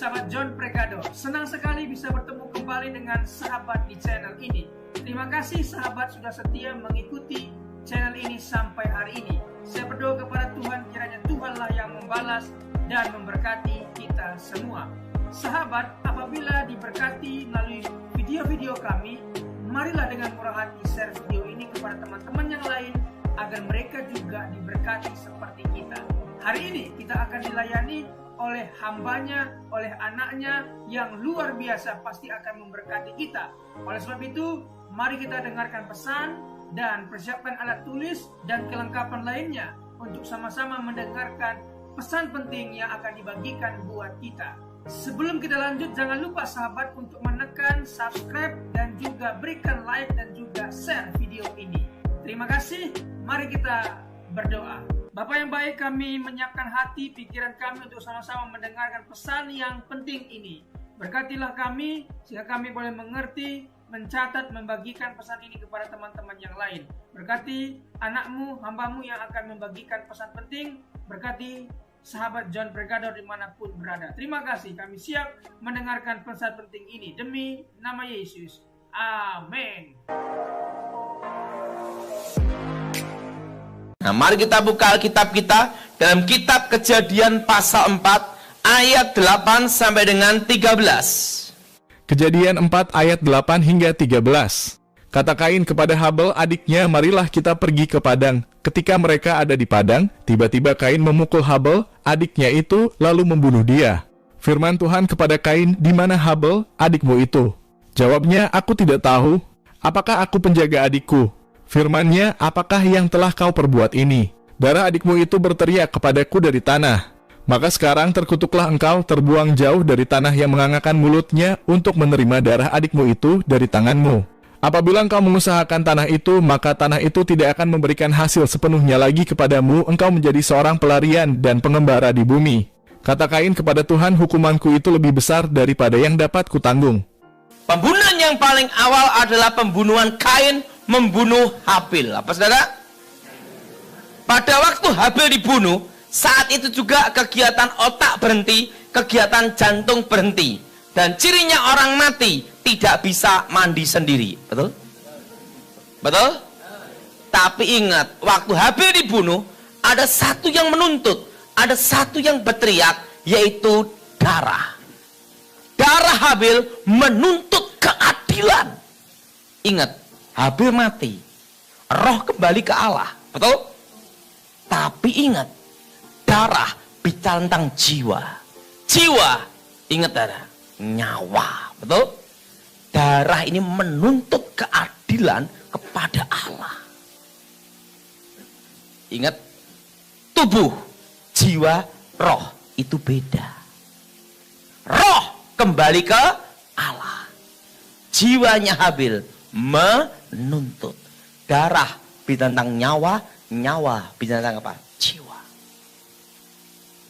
sahabat John Pregado. Senang sekali bisa bertemu kembali dengan sahabat di channel ini. Terima kasih sahabat sudah setia mengikuti channel ini sampai hari ini. Saya berdoa kepada Tuhan, kiranya Tuhanlah yang membalas dan memberkati kita semua. Sahabat, apabila diberkati melalui video-video kami, marilah dengan murah hati share video ini kepada teman-teman yang lain agar mereka juga diberkati seperti kita. Hari ini kita akan dilayani oleh hambanya, oleh anaknya yang luar biasa, pasti akan memberkati kita. Oleh sebab itu, mari kita dengarkan pesan dan persiapkan alat tulis dan kelengkapan lainnya untuk sama-sama mendengarkan pesan penting yang akan dibagikan buat kita. Sebelum kita lanjut, jangan lupa sahabat untuk menekan subscribe dan juga berikan like dan juga share video ini. Terima kasih, mari kita berdoa. Bapak yang baik, kami menyiapkan hati, pikiran kami untuk sama-sama mendengarkan pesan yang penting ini. Berkatilah kami, sehingga kami boleh mengerti, mencatat, membagikan pesan ini kepada teman-teman yang lain. Berkati anakmu, hambamu yang akan membagikan pesan penting. Berkati sahabat John Pregado dimanapun berada. Terima kasih, kami siap mendengarkan pesan penting ini. Demi nama Yesus. Amin. Nah, mari kita buka Alkitab kita dalam kitab Kejadian pasal 4 ayat 8 sampai dengan 13. Kejadian 4 ayat 8 hingga 13. Kata Kain kepada Habel adiknya, marilah kita pergi ke padang. Ketika mereka ada di padang, tiba-tiba Kain memukul Habel, adiknya itu, lalu membunuh dia. Firman Tuhan kepada Kain, di mana Habel, adikmu itu? Jawabnya, aku tidak tahu. Apakah aku penjaga adikku? Firman-Nya, apakah yang telah kau perbuat ini? Darah adikmu itu berteriak kepadaku dari tanah. Maka sekarang terkutuklah engkau, terbuang jauh dari tanah yang mengangakkan mulutnya untuk menerima darah adikmu itu dari tanganmu. Apabila engkau mengusahakan tanah itu, maka tanah itu tidak akan memberikan hasil sepenuhnya lagi kepadamu, engkau menjadi seorang pelarian dan pengembara di bumi. Kata Kain kepada Tuhan, hukumanku itu lebih besar daripada yang dapat kutanggung. Pembunuhan yang paling awal adalah pembunuhan Kain membunuh Habil. Apa saudara? Pada waktu Habil dibunuh, saat itu juga kegiatan otak berhenti, kegiatan jantung berhenti. Dan cirinya orang mati tidak bisa mandi sendiri. Betul? Betul? Tapi ingat, waktu Habil dibunuh, ada satu yang menuntut, ada satu yang berteriak, yaitu darah. Darah Habil menuntut keadilan. Ingat, Habil mati, roh kembali ke Allah, betul? Tapi ingat, darah bicara tentang jiwa. Jiwa, ingat darah, nyawa, betul? Darah ini menuntut keadilan kepada Allah. Ingat, tubuh, jiwa, roh itu beda. Roh kembali ke Allah. Jiwanya Habil menuntut. Darah bicara tentang nyawa, nyawa bicara tentang apa? Jiwa.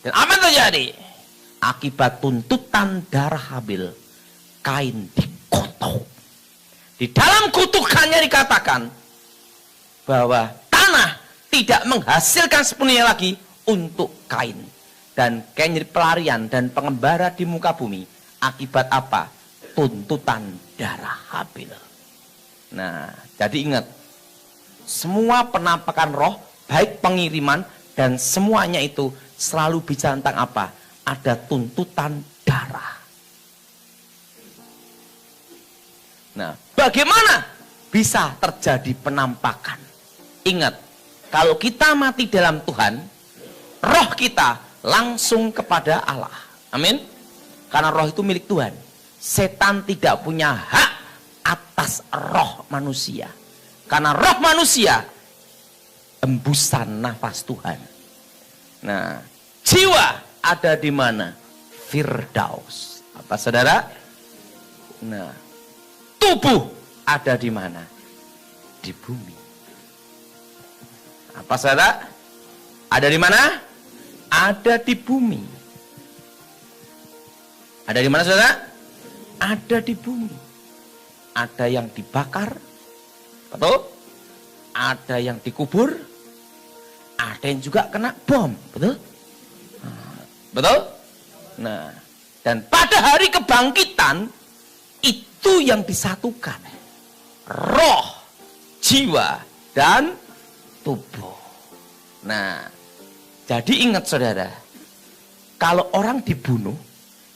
Dan apa yang terjadi? Akibat tuntutan darah Habil, Kain dikutuk. Di dalam kutukannya dikatakan bahwa tanah tidak menghasilkan sepenuhnya lagi untuk Kain. Dan Kain jadi pelarian dan pengembara di muka bumi. Akibat apa? Tuntutan darah Habil. Nah, jadi ingat, semua penampakan roh, baik pengiriman, dan semuanya itu selalu bicara tentang apa? Ada tuntutan darah. Nah, bagaimana bisa terjadi penampakan? Ingat, kalau kita mati dalam Tuhan, roh kita langsung kepada Allah. Amin. Karena roh itu milik Tuhan. Setan tidak punya hak atas roh manusia. Karena roh manusia embusan nafas Tuhan. Nah, jiwa ada di mana? Firdaus. Apa saudara? Nah, tubuh ada di mana? Di bumi. Apa saudara? Ada di mana? Ada di bumi. Ada di mana saudara? Ada di bumi. Ada yang dibakar, betul? Ada yang dikubur, ada yang juga kena bom, betul? Betul? Nah, Dan pada hari kebangkitan, itu yang disatukan. Roh, jiwa, dan tubuh. Nah, jadi ingat saudara, kalau orang dibunuh,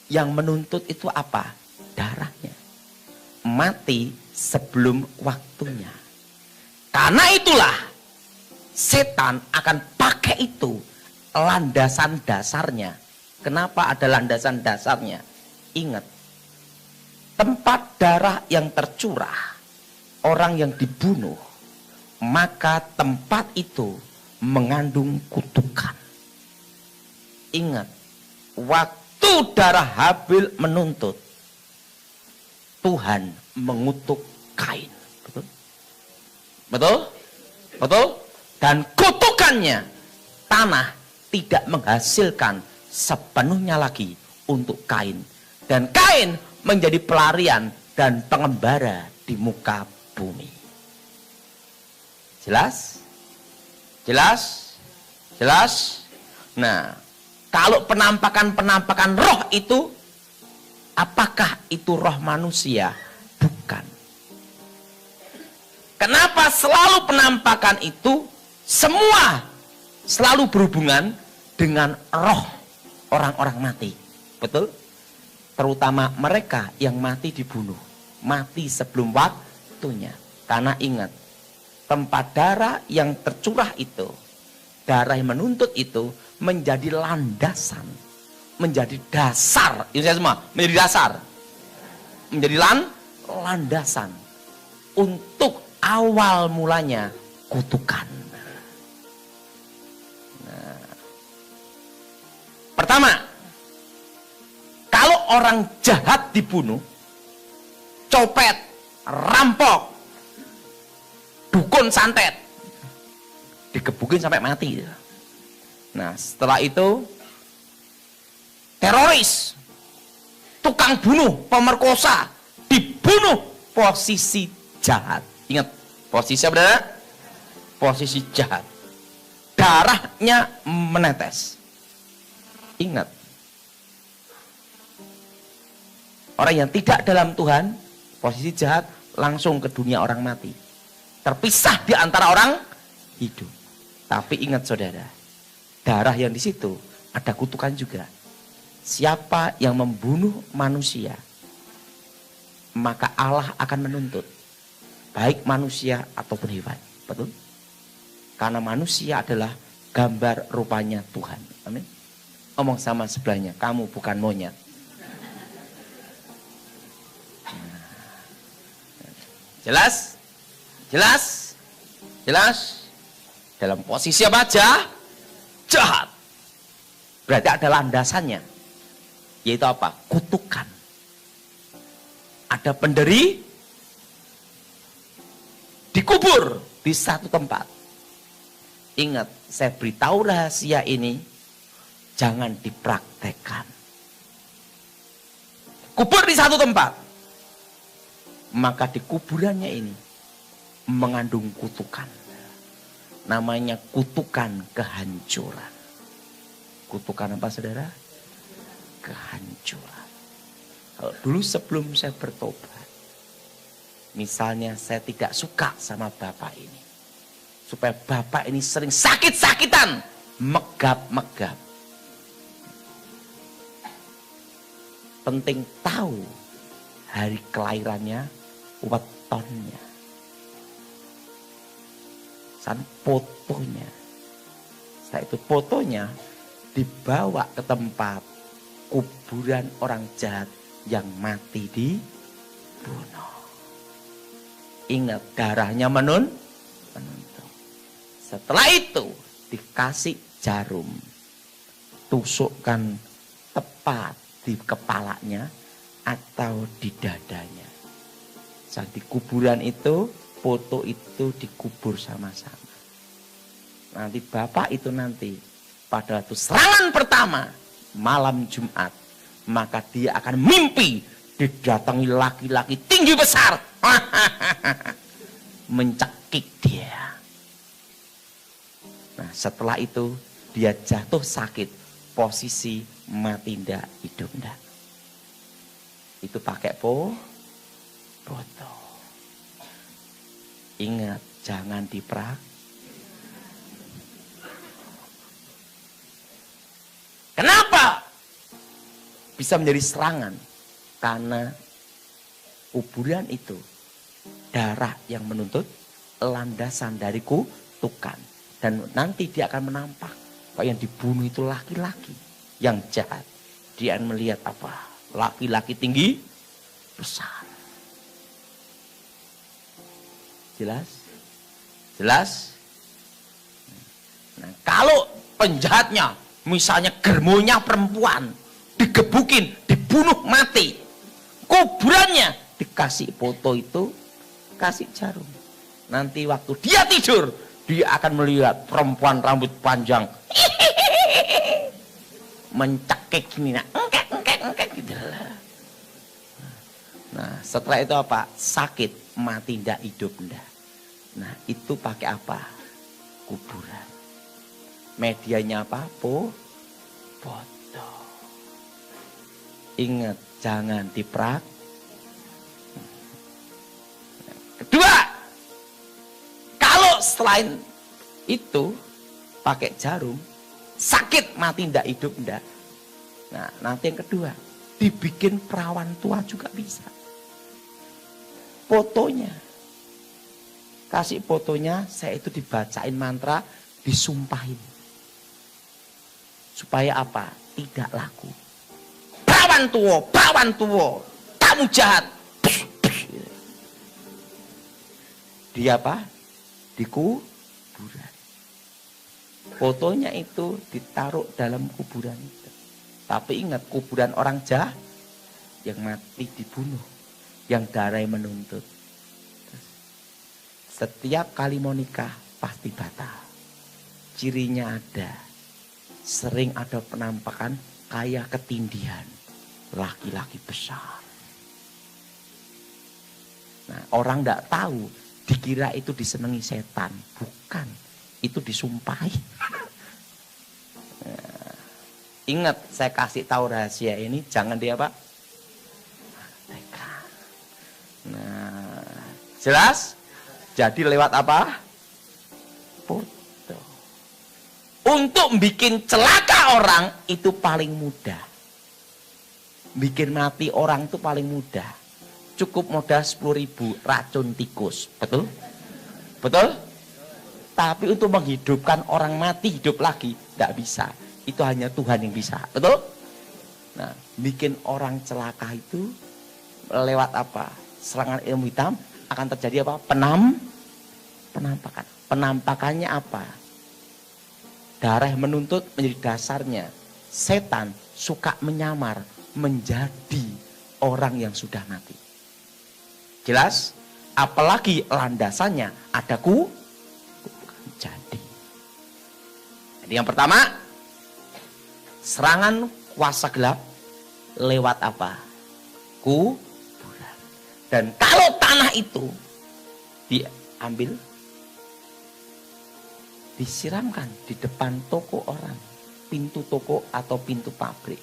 yang menuntut itu apa? Darahnya. Mati sebelum waktunya. Karena itulah, setan akan pakai itu landasan dasarnya. Kenapa ada landasan dasarnya? Ingat, tempat darah yang tercurah, orang yang dibunuh, maka tempat itu mengandung kutukan. Ingat, waktu darah Habil menuntut, Tuhan mengutuk Kain. Betul? Betul? Betul? Dan kutukannya, tanah tidak menghasilkan sepenuhnya lagi untuk Kain. Dan Kain menjadi pelarian dan pengembara di muka bumi. Jelas? Jelas? Jelas? Nah, kalau penampakan-penampakan roh itu, apakah itu roh manusia? Bukan. Kenapa selalu penampakan itu semua selalu berhubungan dengan roh orang-orang mati? Betul? Terutama mereka yang mati dibunuh, mati sebelum waktunya. Karena ingat, tempat darah yang tercurah itu, darah yang menuntut itu menjadi landasan, menjadi dasar. Ini saya semua, menjadi dasar, menjadi landasan untuk awal mulanya kutukan. Nah, pertama, kalau orang jahat dibunuh, copet, rampok, dukun santet, digebukin sampai mati. Nah, setelah itu teroris, tukang bunuh, pemerkosa, dibunuh, posisi jahat. Ingat, posisi apa? Saudara? Posisi jahat. Darahnya menetes. Ingat, orang yang tidak dalam Tuhan, posisi jahat, langsung ke dunia orang mati. Terpisah di antara orang hidup. Tapi ingat saudara, darah yang di situ ada kutukan juga. Siapa yang membunuh manusia, maka Allah akan menuntut, baik manusia ataupun hewan. Betul? Karena manusia adalah gambar rupanya Tuhan. Amin. Omong sama sebelahnya, kamu bukan monyet. Jelas? Jelas? Jelas? Dalam posisi apa aja? Jahat. Berarti ada landasannya. Yaitu apa? Kutukan. Ada penderi dikubur di satu tempat. Ingat, saya beritahu rahasia ini, jangan dipraktekkan. Kubur di satu tempat. Maka di kuburannya ini mengandung kutukan. Namanya kutukan kehancuran. Kutukan apa saudara? Kehancuran. Kalau dulu sebelum saya bertobat, misalnya saya tidak suka sama bapak ini, supaya bapak ini sering sakit-sakitan, megap-megap. Penting tahu hari kelahirannya, wetonnya, san fotonya. Setelah itu fotonya dibawa ke tempat kuburan orang jahat yang mati dibunuh. Ingat, darahnya menuntut. Setelah itu dikasih jarum, tusukkan tepat di kepalanya atau di dadanya. Saat di kuburan itu, foto itu dikubur sama-sama. Nanti bapak itu nanti pada waktu serangan pertama malam Jumat, maka dia akan mimpi didatangi laki-laki tinggi besar, mencekik dia. Nah, setelah itu dia jatuh sakit, posisi mati ndak, hidup ndak. itu pakai foto. Ingat, jangan diprak. Kenapa bisa menjadi serangan? Karena kuburan itu darah yang menuntut landasan dari kutukan. Dan nanti dia akan menampak kalau yang dibunuh itu laki-laki yang jahat. Dia akan melihat apa? Laki-laki tinggi besar. Jelas? Jelas? Nah, kalau penjahatnya misalnya germonya perempuan digebukin, dibunuh mati, kuburannya dikasih foto itu, kasih jarum. Nanti waktu dia tidur, dia akan melihat perempuan rambut panjang mencekik gini, engkek gitu. Nah, setelah itu apa? Sakit, mati ndak, hidup ndak. Nah, itu pakai apa? Kuburan. Medianya apa? Foto. Ingat, jangan diprak. Kedua, kalau selain itu pakai jarum, sakit, mati ndak, hidup ndak. Nah, nanti yang kedua, dibikin perawan tua juga bisa. Fotonya. Kasih fotonya, saya itu dibacain mantra, disumpahin. Supaya apa? Tidak laku. Perawan tua, kamu jahat. Dia apa? Di kuburan. Fotonya itu ditaruh dalam kuburan itu. Tapi ingat, kuburan orang jahat yang mati dibunuh, yang darah menuntut. Setiap kali mau nikah pasti batal. Cirinya ada. Sering ada penampakan kayak ketindihan. Laki-laki besar. Nah, orang tidak tahu. Dikira itu disenangi setan. Bukan. Itu disumpahi. Nah, ingat, saya kasih tahu rahasia ini. Jangan dia apa? Nah, jelas? Jadi lewat apa? Foto. Untuk bikin celaka orang itu paling mudah. Bikin mati orang itu paling mudah. Cukup modal 10.000 racun tikus. Betul? Betul? Tapi untuk menghidupkan orang mati hidup lagi, tidak bisa. Itu hanya Tuhan yang bisa. Betul? Nah, bikin orang celaka itu lewat apa? Serangan ilmu hitam akan terjadi apa? Penampakan. Penampakannya apa? Darah menuntut menjadi dasarnya. Setan suka menyamar menjadi orang yang sudah mati. Jelas? Apalagi landasannya ada jadi. Jadi yang pertama, serangan kuasa gelap lewat apa? Kuburan. Dan kalau tanah itu diambil, disiramkan di depan toko orang, pintu toko atau pintu pabrik,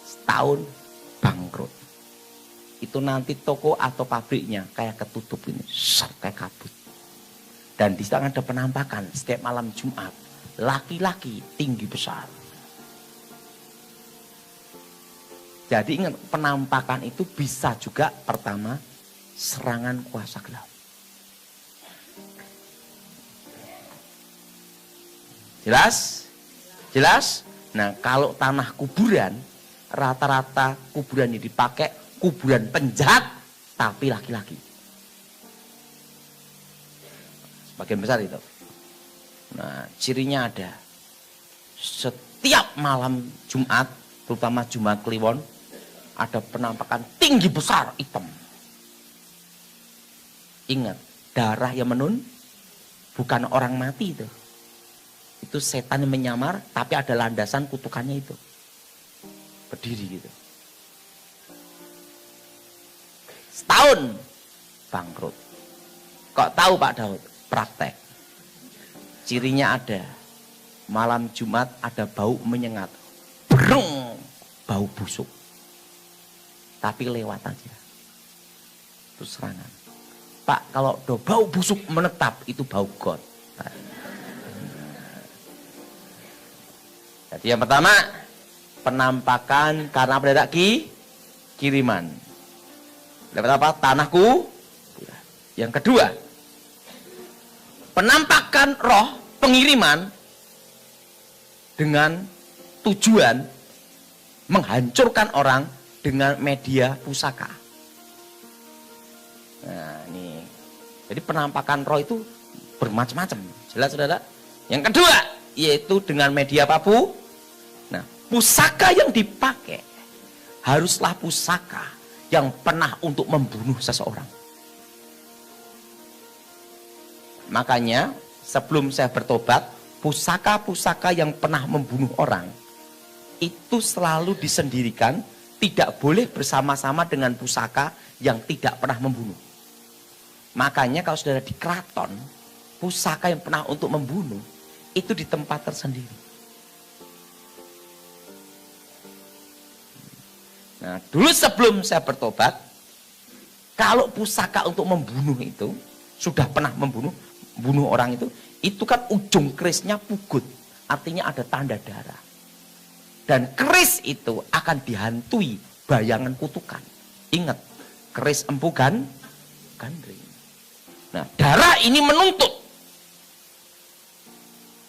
setahun bangkrut. Itu nanti toko atau pabriknya kayak ketutup ini, kayak kabut. Dan di sana ada penampakan setiap malam Jumat, laki-laki tinggi besar. Jadi ingat, penampakan itu bisa juga pertama serangan kuasa gelap. Jelas? Jelas? Nah, kalau tanah kuburan, rata-rata kuburan ini dipakai kuburan penjahat, tapi laki-laki. Sebagian besar itu. Nah, cirinya ada. Setiap malam Jumat, terutama Jumat Kliwon, ada penampakan tinggi besar hitam. Ingat, darah yang bukan orang mati itu. Itu setan yang menyamar, tapi ada landasan kutukannya itu. Berdiri gitu. Setahun bangkrut. Kok tahu Pak Daud? Praktek. Cirinya ada. Malam Jumat ada bau menyengat. Breng, bau busuk. tapi lewat aja. Terus serangan. Pak, kalau do bau busuk menetap, itu bau God. Jadi yang pertama, penampakan karena apa tidak kiriman. Dapat apa? Tanahku. Yang kedua, penampakan roh pengiriman dengan tujuan menghancurkan orang dengan media pusaka. Nah, ini. Jadi penampakan roh itu bermacam-macam. Jelas, saudara? Yang kedua, yaitu dengan media apa, Bu? Nah, pusaka yang dipakai haruslah pusaka yang pernah untuk membunuh seseorang. Makanya, sebelum saya bertobat, pusaka-pusaka yang pernah membunuh orang itu selalu disendirikan, tidak boleh bersama-sama dengan pusaka yang tidak pernah membunuh. Makanya kalau saudara di keraton, pusaka yang pernah untuk membunuh itu di tempat tersendiri. Nah, dulu sebelum saya bertobat, kalau pusaka untuk membunuh itu sudah pernah membunuh orang itu kan ujung kerisnya pugut, artinya ada tanda darah. Dan keris itu akan dihantui bayangan kutukan. Ingat, keris empu gandring. Nah, darah ini menuntut.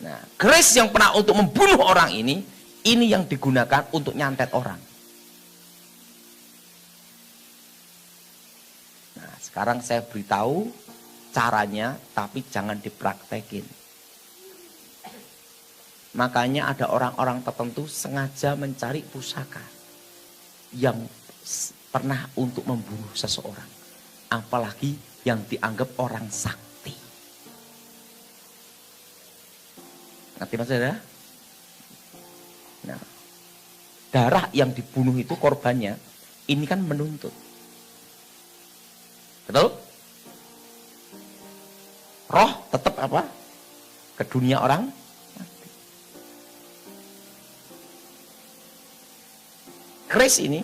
Nah, keris yang pernah untuk membunuh orang ini yang digunakan untuk nyantet orang. Nah, sekarang saya beritahu caranya, tapi jangan dipraktekin. Makanya ada orang-orang tertentu sengaja mencari pusaka yang pernah untuk membunuh seseorang. Apalagi yang dianggap orang sakti. Ngerti maksudnya? Nah, darah yang dibunuh itu korbannya, ini kan menuntut. Betul? Roh tetap apa? Ke dunia orang mati. Keris ini,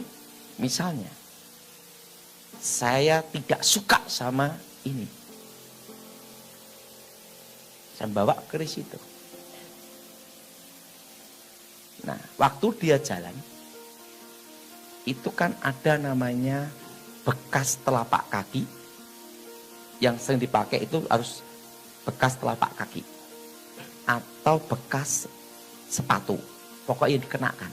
misalnya, saya tidak suka sama ini. Saya bawa keris itu. Nah, waktu dia jalan, itu kan ada namanya bekas telapak kaki. Yang sering dipakai itu harus bekas telapak kaki. Atau bekas sepatu. Pokoknya dikenakan.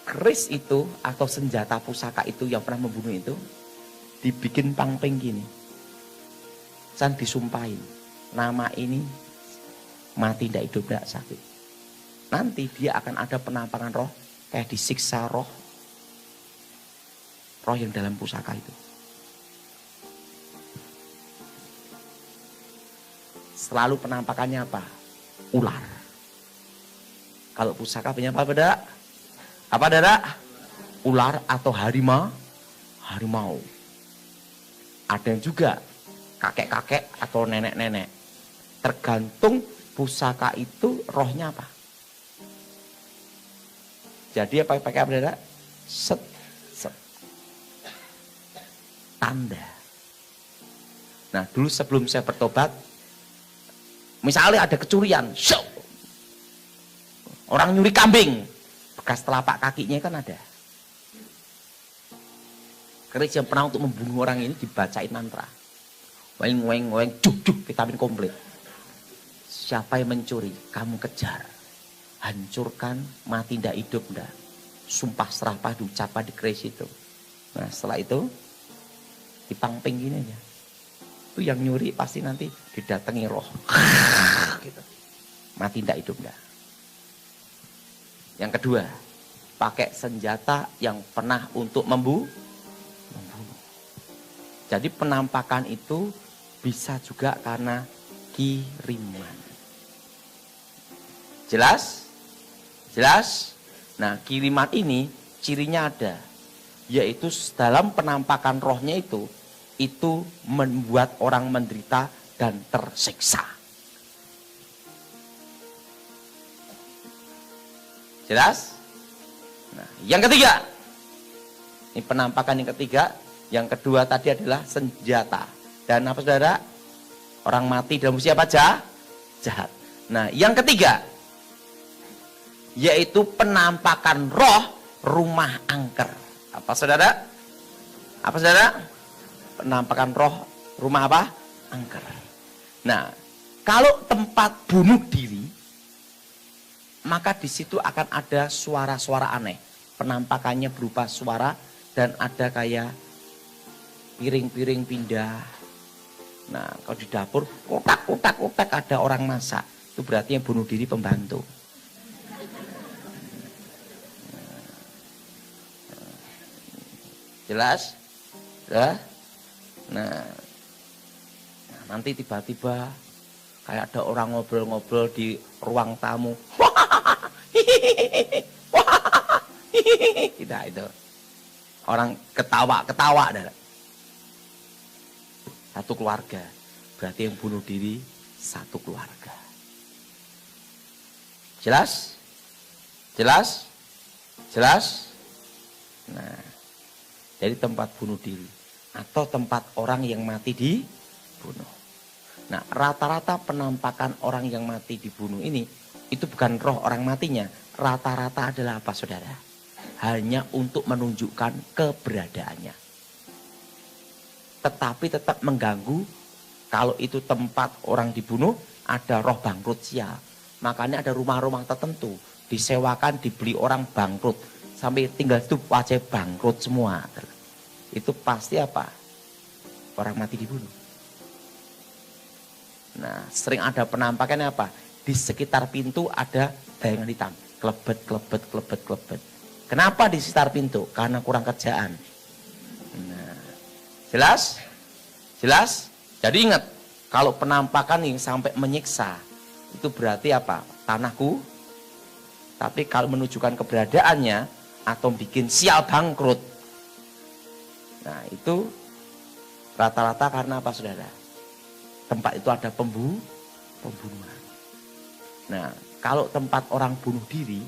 Keris itu atau senjata pusaka itu yang pernah membunuh itu dibikin pangping gini. San disumpahin. Nama ini mati tidak hidup tidak sakit. Nanti dia akan ada penampakan roh kayak disiksa roh yang dalam pusaka itu. Selalu penampakannya apa? Ular. Kalau pusaka punya apa, Beda? Apa, Dada? Ular atau harimau. Ada yang juga kakek-kakek atau nenek-nenek. Tergantung pusaka itu rohnya apa. Jadi apa pakai apa, Dada? Set. Tanda. Nah, dulu sebelum saya bertobat, misalnya ada kecurian, orang nyuri kambing, bekas telapak kakinya kan ada. Keris yang pernah untuk membunuh orang ini dibacain mantra. Weng, juk, vitamin komplit. Siapa yang mencuri, kamu kejar. Hancurkan, mati ndak hidup ndak. Sumpah serapah diucapkan di keris itu. Nah, setelah itu dipangping gini aja. Itu yang nyuri pasti nanti didatangi roh. Gitu. Mati ndak hidup ndak. Yang kedua, pakai senjata yang pernah untuk membunuh. Jadi penampakan itu bisa juga karena kiriman. Jelas? Jelas? Nah, kiriman ini cirinya ada. Yaitu dalam penampakan rohnya itu membuat orang menderita dan tersiksa. Jelas? Nah, yang ketiga, Ini penampakan yang ketiga. Yang kedua tadi adalah senjata. Dan apa saudara? Orang mati dalam usia apa? Jahat. Nah, yang ketiga yaitu penampakan roh rumah angker. Apa saudara? Apa saudara? Penampakan roh rumah apa? Angker. Nah, kalau tempat bunuh diri, maka di situ akan ada suara-suara aneh. Penampakannya berupa suara dan ada kayak piring-piring pindah. Nah, kalau di dapur, kotak ada orang masak. Itu berarti yang bunuh diri pembantu. Jelas? Ya? Nah, nanti tiba-tiba kayak ada orang ngobrol-ngobrol di ruang tamu. Tidak itu. Orang ketawa-ketawa. Satu keluarga. Berarti yang bunuh diri satu keluarga. Jelas? Jelas? Jelas? Nah, jadi tempat bunuh diri atau tempat orang yang mati dibunuh. Nah, rata-rata penampakan orang yang mati dibunuh ini itu bukan roh orang matinya, rata-rata adalah apa saudara? Hanya untuk menunjukkan keberadaannya. Tetapi tetap mengganggu. Kalau itu tempat orang dibunuh, ada roh bangkrut sial. Makanya ada rumah-rumah tertentu disewakan, dibeli orang bangkrut sampai tinggal itu wajah bangkrut semua. Itu pasti apa? Orang mati dibunuh. Nah, sering ada penampakannya apa? Di sekitar pintu ada bayangan hitam, klebet. Kenapa di sekitar pintu? Karena kurang kerjaan. Nah, jelas? Jelas? Jadi ingat, kalau penampakan yang sampai menyiksa, itu berarti apa? Tanahku. Tapi kalau menunjukkan keberadaannya atau bikin sial bangkrut, nah itu rata-rata karena apa saudara? Tempat itu ada pembunuhan. Nah, kalau tempat orang bunuh diri,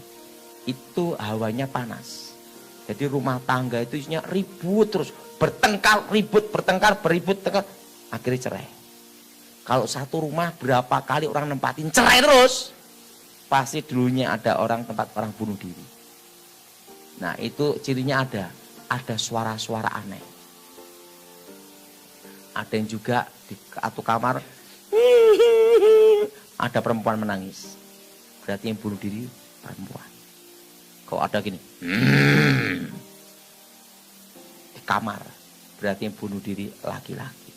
itu hawanya panas. Jadi rumah tangga itu isinya ribut terus, bertengkar, beribut, akhirnya cerai. Kalau satu rumah berapa kali orang nempatin, cerai terus. Pasti dulunya ada orang tempat orang bunuh diri. Nah, itu cirinya ada suara-suara aneh. Ada yang juga di satu kamar ada perempuan menangis. Berarti yang bunuh diri perempuan. Kalau ada gini di kamar, berarti yang bunuh diri laki-laki.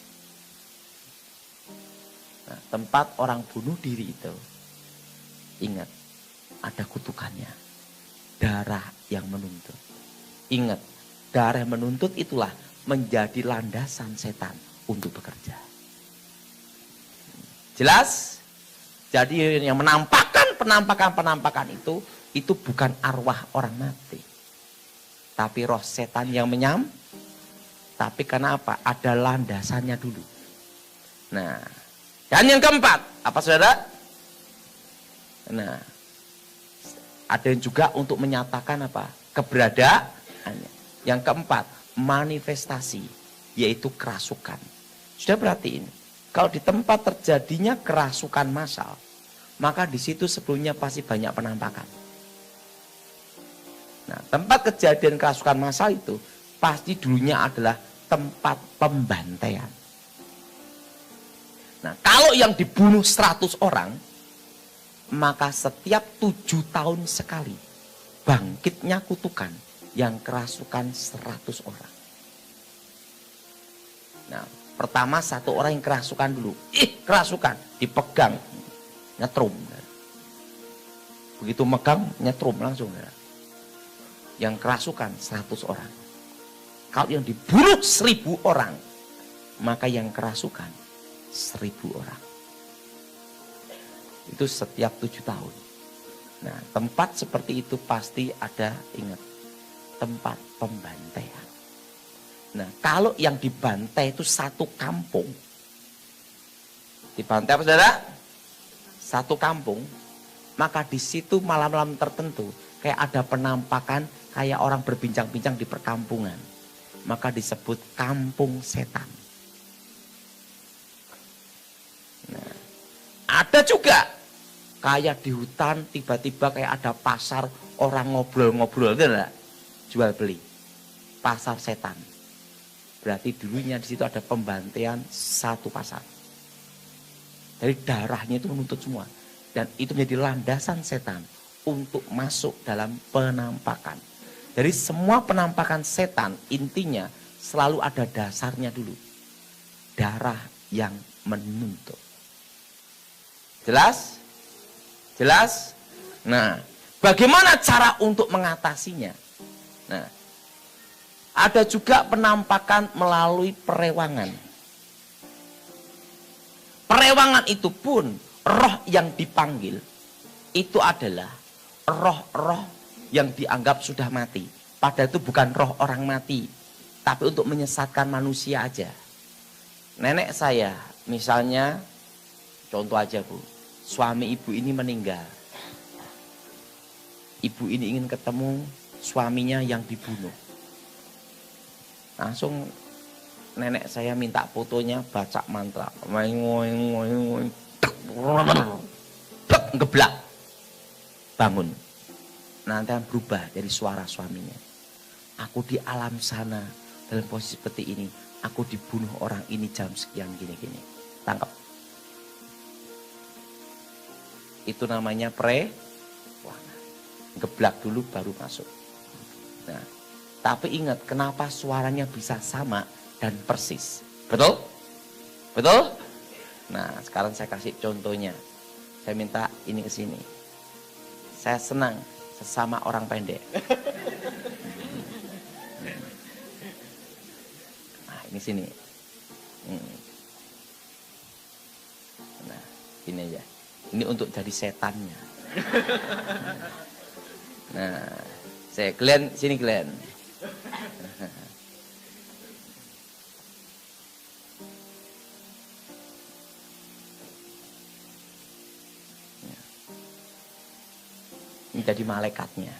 Nah, tempat orang bunuh diri itu, ingat, ada kutukannya. Darah yang menuntut. Ingat, darah yang menuntut itulah menjadi landasan setan untuk bekerja. Jelas? Jadi yang penampakan itu bukan arwah orang mati. Tapi roh setan yang tapi kenapa? Ada landasannya dulu. Nah, dan yang keempat, apa saudara? Nah, ada yang juga untuk menyatakan apa? Keberadaannya. Yang keempat, manifestasi, yaitu kerasukan. Sudah perhatiin, kalau di tempat terjadinya kerasukan massal, maka di situ sebelumnya pasti banyak penampakan. Nah, tempat kejadian kerasukan massal itu pasti dulunya adalah tempat pembantaian. Nah, kalau yang dibunuh 100 orang, maka setiap 7 tahun sekali bangkitnya kutukan yang kerasukan 100 orang. Nah, pertama satu orang yang kerasukan dulu. Kerasukan, dipegang, nyetrum. Begitu megang, nyetrum langsung. Yang kerasukan 100 orang. Kalau yang dibunuh 1000 orang, maka yang kerasukan 1000 orang. Itu setiap 7 tahun. Nah, tempat seperti itu pasti ada, ingat, tempat pembantaian. Nah, kalau yang dibantai itu satu kampung. Dibantai apa saudara? Satu kampung. Maka di situ malam-malam tertentu kayak ada penampakan, kayak orang berbincang-bincang di perkampungan. maka disebut kampung setan. Nah, ada juga kayak di hutan tiba-tiba kayak ada pasar orang ngobrol-ngobrol, gitu enggak? Jual beli. Pasar setan. Berarti dulunya di situ ada pembantaian satu pasar. Dari darahnya itu menuntut semua. Dan itu menjadi landasan setan untuk masuk dalam penampakan. Dari semua penampakan setan, intinya selalu ada dasarnya dulu. Darah yang menuntut. Jelas? Jelas? Nah, bagaimana cara untuk mengatasinya? Nah, ada juga penampakan melalui perewangan. Perewangan itu pun roh yang dipanggil itu adalah roh-roh yang dianggap sudah mati. Padahal itu bukan roh orang mati, tapi untuk menyesatkan manusia aja. Nenek saya, misalnya, contoh aja Bu, suami ibu ini meninggal. Ibu ini ingin ketemu suaminya yang dibunuh. Langsung nenek saya minta fotonya, baca mantra. Ngeblak. Bangun. Nanti berubah dari suara suaminya. Aku di alam sana dalam posisi seperti ini. Aku dibunuh orang ini jam sekian gini-gini. Tangkap. Itu namanya geblak dulu baru masuk. Nah, tapi ingat kenapa suaranya bisa sama dan persis. Betul? Betul? Nah, sekarang saya kasih contohnya. Saya minta ini ke sini. Saya senang sesama orang pendek. Nah, ini sini. Nah, ini aja. Ini untuk jadi setannya. Nah, saya Glenn, sini Glenn. Ini jadi malaikatnya.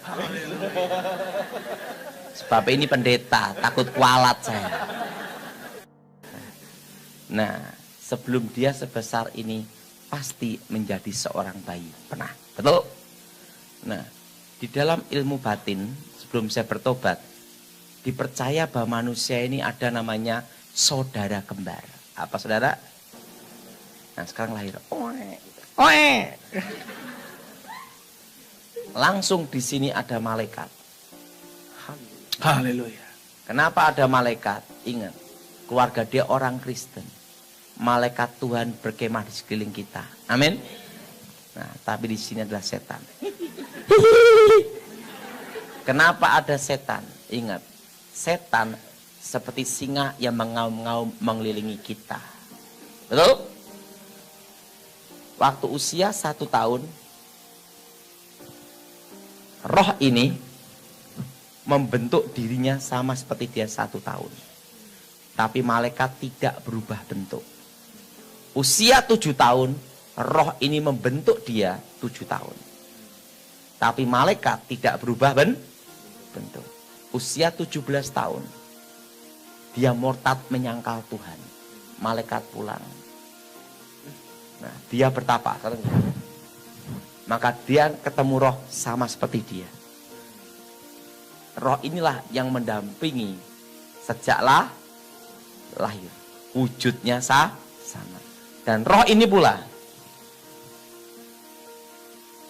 Sebab ini pendeta, takut kualat saya. Nah, sebelum dia sebesar ini pasti menjadi seorang bayi. Pernah, betul? Nah, di dalam ilmu batin, sebelum saya bertobat, dipercaya bahwa manusia ini ada namanya saudara kembar. Apa saudara? Nah, sekarang lahir. Oe. Langsung di sini ada malaikat. Haleluya. Kenapa ada malaikat? Ingat, keluarga dia orang Kristen. Malaikat Tuhan berkemah di sekeliling kita. Amin. Nah, tapi di sini adalah setan. Kenapa ada setan? Ingat, setan seperti singa yang mengaum-ngaum mengelilingi kita. Betul? Waktu usia 1 tahun, roh ini membentuk dirinya sama seperti dia 1 tahun. Tapi malaikat tidak berubah bentuk. Usia 7 tahun, roh ini membentuk dia 7 tahun. Tapi malaikat tidak berubah bentuk. Usia 17 tahun, dia murtad menyangkal Tuhan. Malaikat pulang. Nah, dia bertapa. Maka dia ketemu roh sama seperti dia. Roh inilah yang mendampingi sejaklah lahir. Wujudnya sama. Dan roh ini pula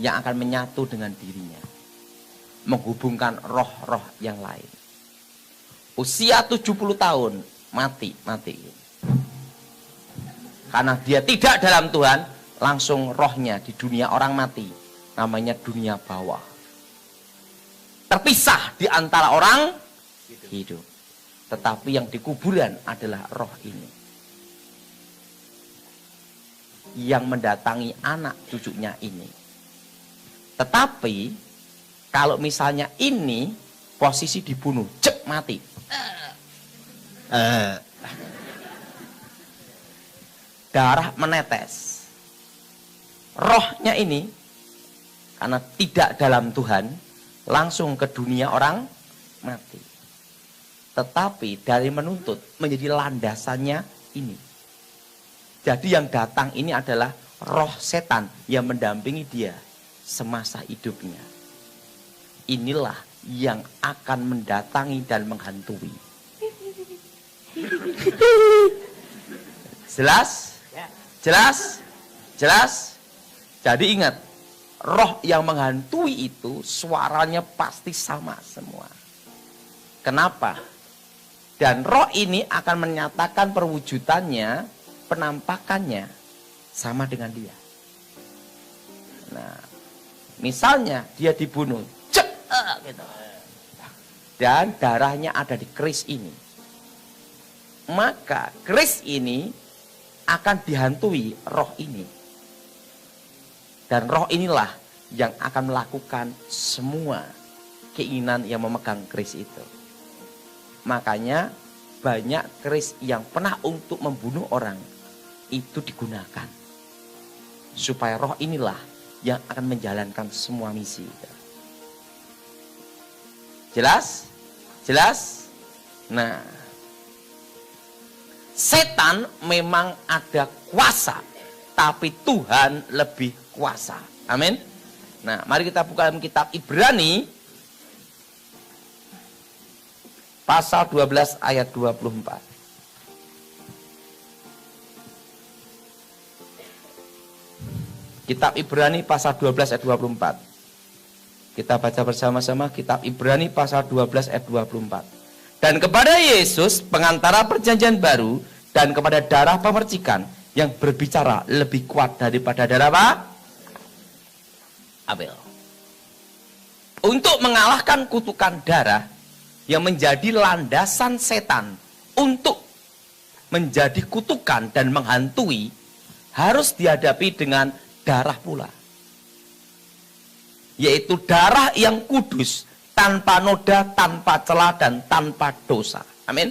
yang akan menyatu dengan dirinya. Menghubungkan roh-roh yang lain. Usia 70 tahun mati. Karena dia tidak dalam Tuhan, langsung rohnya di dunia orang mati. Namanya dunia bawah. Terpisah di antara orang hidup. Tetapi yang di kuburan adalah roh ini. Yang mendatangi anak cucunya ini. Tetapi kalau misalnya ini posisi dibunuh, cek mati. Darah menetes. Rohnya ini karena tidak dalam Tuhan langsung ke dunia orang mati. Tetapi dari menuntut menjadi landasannya ini. Jadi yang datang ini adalah roh setan yang mendampingi dia semasa hidupnya. Inilah yang akan mendatangi dan menghantui. Jelas? Jelas? Jelas? Jadi ingat, roh yang menghantui itu suaranya pasti sama semua. Kenapa? Dan roh ini akan menyatakan perwujudannya, penampakannya sama dengan dia. Nah, misalnya dia dibunuh, gitu. Dan darahnya ada di keris ini. Maka keris ini akan dihantui roh ini. Dan roh inilah yang akan melakukan semua keinginan yang memegang keris itu. Makanya banyak keris yang pernah untuk membunuh orang itu digunakan. Supaya roh inilah yang akan menjalankan semua misi. Jelas? Jelas? Nah, setan memang ada kuasa, tapi Tuhan lebih kuasa. Amin. Nah, mari kita buka dalam kitab Ibrani pasal 12 ayat 24. Kitab Ibrani pasal 12 ayat 24. Kita baca bersama-sama kitab Ibrani pasal 12 ayat 24. Dan kepada Yesus pengantara perjanjian baru dan kepada darah pemercikan yang berbicara lebih kuat daripada darah apa? Abel. Untuk mengalahkan kutukan darah yang menjadi landasan setan untuk menjadi kutukan dan menghantui, harus dihadapi dengan darah pula. Yaitu darah yang kudus, tanpa noda, tanpa celah, dan tanpa dosa. Amin.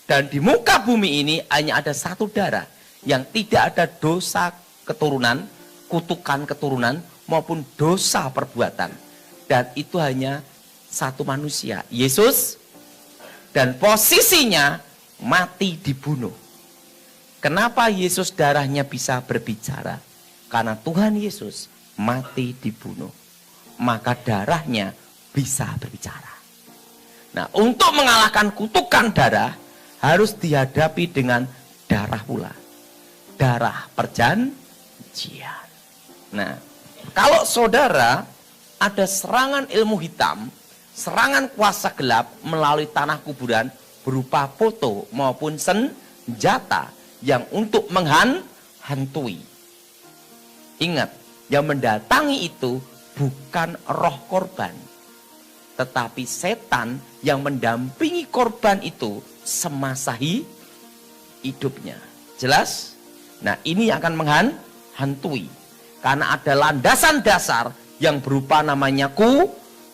Dan di muka bumi ini hanya ada satu darah yang tidak ada dosa keturunan, kutukan keturunan, maupun dosa perbuatan. Dan itu hanya satu manusia, Yesus. Dan posisinya mati dibunuh. Kenapa Yesus darahnya bisa berbicara? Karena Tuhan Yesus mati dibunuh, maka darahnya bisa berbicara. Nah, untuk mengalahkan kutukan darah harus dihadapi dengan darah pula, darah perjanjian. Nah, kalau saudara ada serangan ilmu hitam, serangan kuasa gelap melalui tanah kuburan berupa foto maupun senjata yang untuk menghantui. Ingat, yang mendatangi itu bukan roh korban, tetapi setan yang mendampingi korban itu semasa hidupnya. Jelas? Nah, ini akan menghantui. Karena ada landasan dasar yang berupa namanya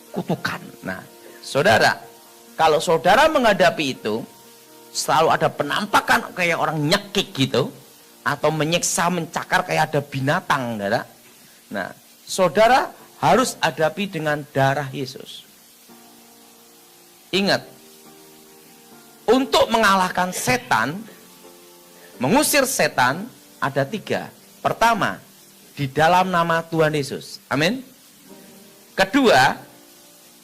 kutukan. Nah, saudara, kalau saudara menghadapi itu, selalu ada penampakan kayak orang nyekik gitu, atau menyiksa, mencakar kayak ada binatang, saudara. Nah, saudara harus hadapi dengan darah Yesus. Ingat, untuk mengalahkan setan, mengusir setan, ada 3. Pertama, di dalam nama Tuhan Yesus. Amin. Kedua,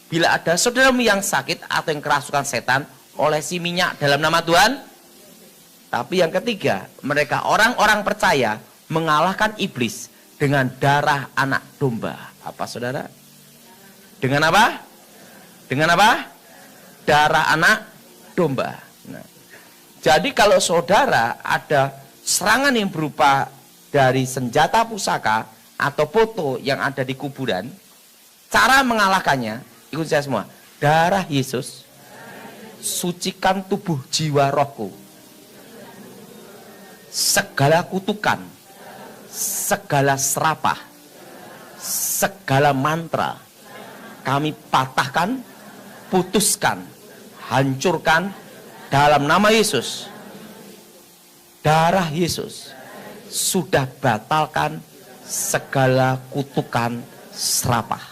bila ada saudaramu yang sakit atau yang kerasukan setan, olesi minyak dalam nama Tuhan. Tapi yang ketiga, mereka orang-orang percaya mengalahkan iblis dengan darah anak domba. Apa saudara? Dengan apa? Dengan apa? Darah anak domba. Nah, jadi kalau saudara ada serangan yang berupa dari senjata pusaka atau foto yang ada di kuburan, cara mengalahkannya, ikut saya semua. Darah Yesus, sucikan tubuh jiwa rohku. Segala kutukan, segala serapah, segala mantra, kami patahkan, putuskan, hancurkan dalam nama Yesus. Darah Yesus sudah batalkan segala kutukan serapah.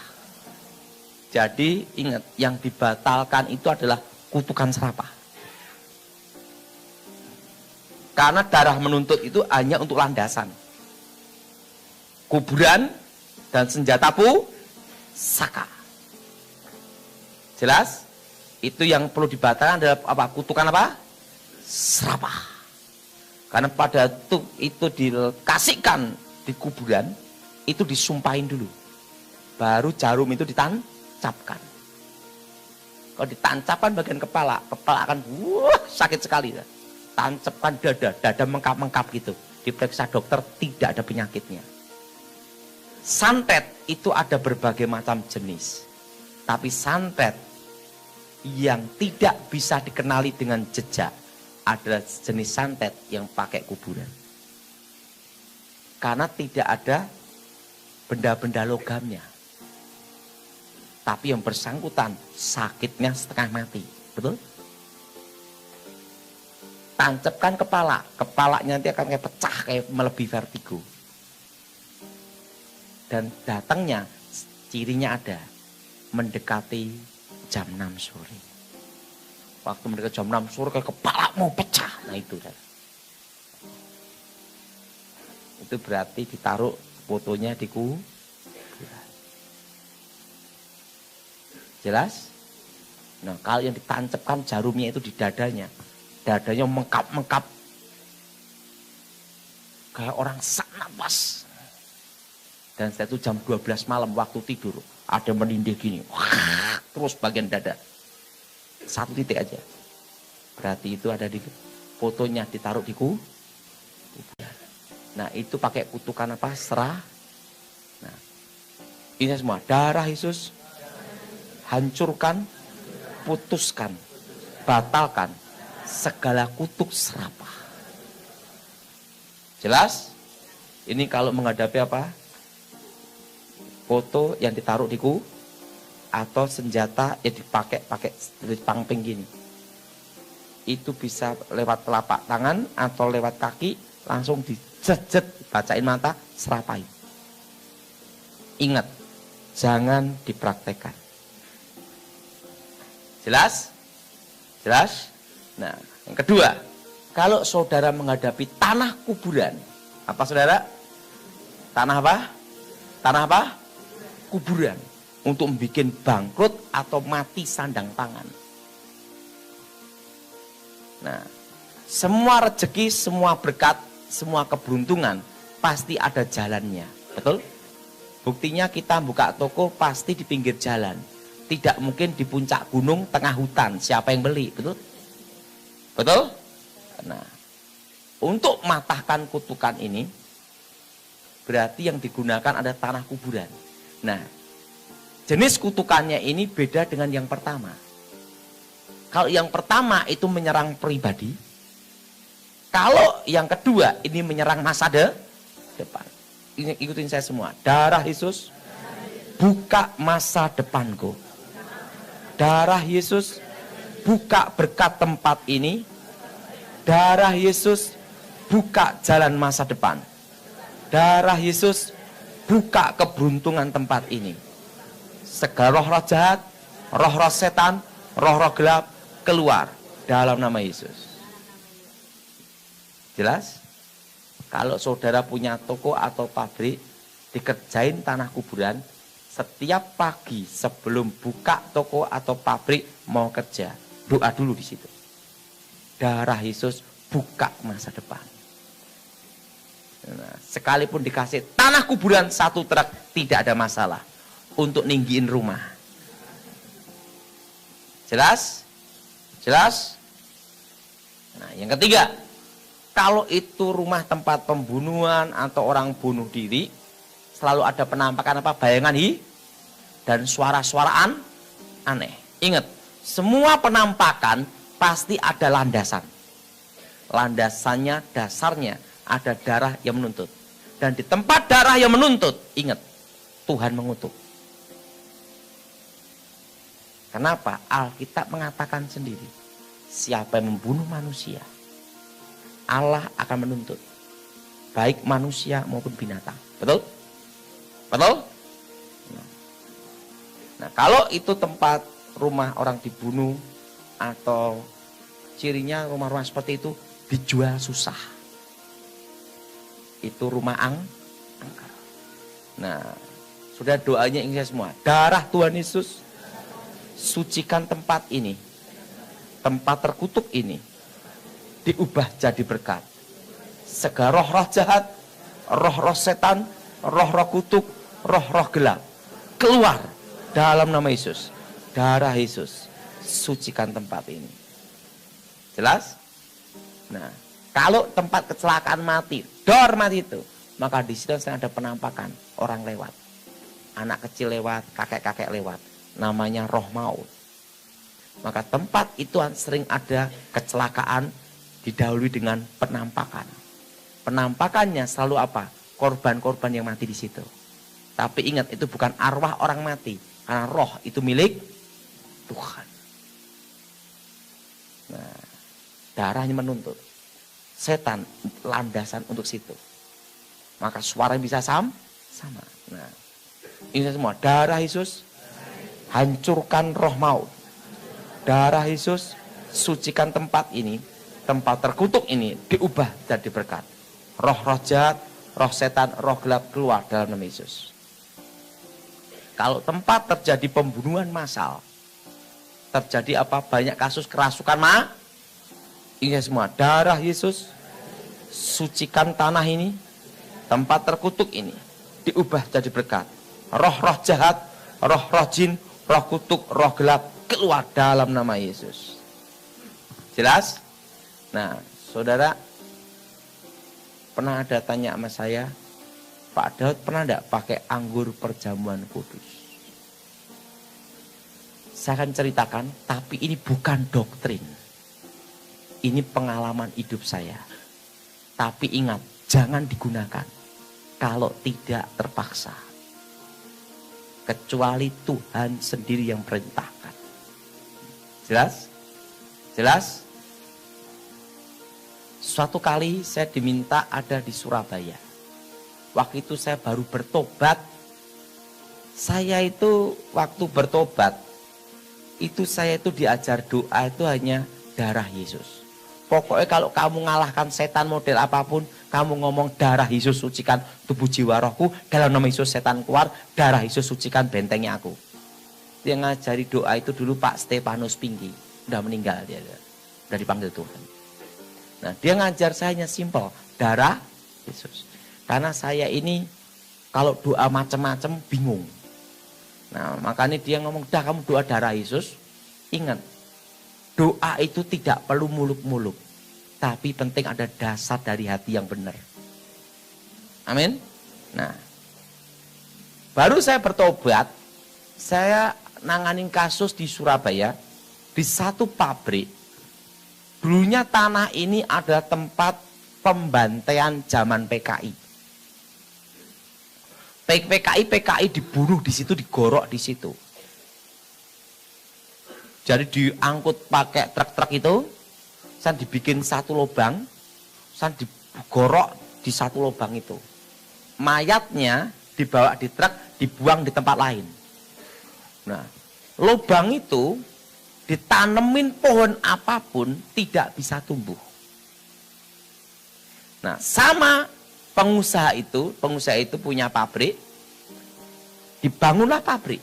Jadi ingat, yang dibatalkan itu adalah kutukan serapah. Karena darah menuntut itu hanya untuk landasan. Kuburan dan senjata pusaka. Jelas? Itu yang perlu dibatalkan adalah apa? Kutukan apa? Serapah. Karena pada itu dikasihkan di kuburan, itu disumpahin dulu. Baru jarum itu ditancapkan. Kalau ditancapkan bagian kepala akan sakit sekali. Tancapkan dada mengkap-mengkap gitu. Diperiksa dokter tidak ada penyakitnya. Santet itu ada berbagai macam jenis. Tapi santet yang tidak bisa dikenali dengan jejak adalah jenis santet yang pakai kuburan. Karena tidak ada benda-benda logamnya. Tapi yang bersangkutan sakitnya setengah mati. Betul? Tancapkan kepalanya nanti akan kayak pecah, kayak melebihi vertigo. Dan datangnya, cirinya ada, mendekati jam 6 sore. Waktu mendekati jam 6 sore, kayak kepala mau pecah. Nah itu. Itu berarti ditaruh fotonya di kuburan. Jelas? Nah kalau yang ditancapkan jarumnya itu di dadanya. Dadanya mengkap-mengkap. Kayak orang sak napas. Dan setelah itu jam 12 malam waktu tidur. Ada menindih gini. Terus bagian dada. Satu titik aja. Berarti itu ada di fotonya ditaruh di kuburan. Nah itu pakai kutukan apa? Serah. Nah ini semua. Darah Yesus. Hancurkan. Putuskan. Batalkan. Segala kutuk serapah. Jelas? Ini kalau menghadapi apa? Foto yang ditaruh di atau senjata yang pakai di pangping gini. Itu bisa lewat telapak tangan atau lewat kaki, langsung dijejet, bacain mata, serapai. Ingat, jangan dipraktekkan. Jelas? Jelas? Nah, yang kedua, kalau saudara menghadapi tanah kuburan, apa saudara? Tanah apa? Tanah apa? Kuburan. Untuk membuat bangkrut atau mati sandang pangan. Nah, semua rezeki, semua berkat, semua keberuntungan pasti ada jalannya. Betul? Buktinya kita buka toko pasti di pinggir jalan. Tidak mungkin di puncak gunung tengah hutan. Siapa yang beli? Betul? Betul? Nah, untuk matahkan kutukan ini, berarti yang digunakan ada tanah kuburan. Nah, jenis kutukannya ini beda dengan yang pertama. Kalau yang pertama itu menyerang pribadi. Kalau yang kedua ini menyerang masa depan. Ikutin saya semua. Darah Yesus buka masa depanku. Darah Yesus buka berkat tempat ini. Darah Yesus buka jalan masa depan. Darah Yesus buka keberuntungan tempat ini. Segala roh-roh jahat, roh-roh setan, roh-roh gelap keluar dalam nama Yesus. Jelas? Kalau saudara punya toko atau pabrik, dikerjain tanah kuburan, setiap pagi sebelum buka toko atau pabrik mau kerja, doa dulu di situ. Darah Yesus buka masa depan. Nah, sekalipun dikasih tanah kuburan 1 truk tidak ada masalah untuk ninggiin rumah. Jelas? Jelas? Nah, yang ketiga, kalau itu rumah tempat pembunuhan atau orang bunuh diri, selalu ada penampakan apa? Bayangan dan suara-suaraan aneh. Ingat, semua penampakan pasti ada landasan. Landasannya, dasarnya ada darah yang menuntut. Dan di tempat darah yang menuntut, ingat, Tuhan mengutuk. Kenapa? Alkitab mengatakan sendiri, siapa yang membunuh manusia, Allah akan menuntut. Baik manusia maupun binatang. Betul? Betul? Nah, kalau itu tempat rumah orang dibunuh, atau cirinya rumah-rumah seperti itu dijual susah. Itu rumah angker. Nah, sudah doanya ini semua. Darah Tuhan Yesus sucikan tempat ini. Tempat terkutuk ini diubah jadi berkat. Segala roh-roh jahat, roh-roh setan, roh-roh kutuk, roh-roh gelap keluar dalam nama Yesus. Darah Yesus sucikan tempat ini. Jelas? Nah, kalau tempat kecelakaan mati, dor mati itu, maka di situ ada penampakan orang lewat. Anak kecil lewat, kakek-kakek lewat. Namanya roh maut. Maka tempat itu sering ada kecelakaan didahului dengan penampakan. Penampakannya selalu apa? Korban-korban yang mati di situ. Tapi ingat, itu bukan arwah orang mati, karena roh itu milik Tuhan. Nah, darahnya menuntut. Setan landasan untuk situ. Maka suara bisa sama. Nah, ini semua darah Yesus hancurkan roh maut. Darah Yesus sucikan tempat ini, tempat terkutuk ini diubah jadi berkat. Roh-roh jahat, roh setan, roh gelap keluar dalam nama Yesus. Kalau tempat terjadi pembunuhan massal, terjadi apa? Banyak kasus kerasukan ini semua darah Yesus sucikan tanah ini, tempat terkutuk ini diubah jadi berkat. Roh-roh jahat, roh-roh jin, roh kutuk, roh gelap keluar dalam nama Yesus. Jelas? Nah, saudara, pernah ada tanya sama saya, Pak Daud pernah enggak pakai anggur perjamuan kudus? Saya akan ceritakan, tapi ini bukan doktrin. Ini pengalaman hidup saya. Tapi ingat, jangan digunakan kalau tidak terpaksa. Kecuali Tuhan sendiri yang perintahkan. Jelas? Jelas? Suatu kali saya diminta ada di Surabaya. Waktu itu saya baru bertobat. Saya itu waktu bertobat, itu saya itu diajar doa itu hanya darah Yesus. Pokoknya kalau kamu ngalahkan setan model apapun, kamu ngomong darah Yesus sucikan tubuh jiwa rohku, dalam nama Yesus setan keluar, darah Yesus sucikan bentengnya aku. Dia ngajari doa itu dulu Pak Stefanus Pinggi, udah meninggal dia, udah dipanggil Tuhan. Nah, dia ngajar saya hanya simpel, darah Yesus. Karena saya ini kalau doa macam-macam bingung. Nah, makanya dia ngomong, dah kamu doa darah Yesus. Ingat, doa itu tidak perlu muluk-muluk. Tapi penting ada dasar dari hati yang benar. Amin. Nah, baru saya bertobat, saya nanganin kasus di Surabaya, di satu pabrik. Dulunya tanah ini adalah tempat pembantaian zaman PKI. PKI dibunuh di situ, digorok di situ. Jadi diangkut pakai truk-truk itu, saya dibikin satu lubang, saya digorok di satu lubang itu. Mayatnya dibawa di truk, dibuang di tempat lain. Nah, lubang itu ditanemin pohon apapun tidak bisa tumbuh. Nah, sama pengusaha itu punya pabrik, dibangunlah pabrik.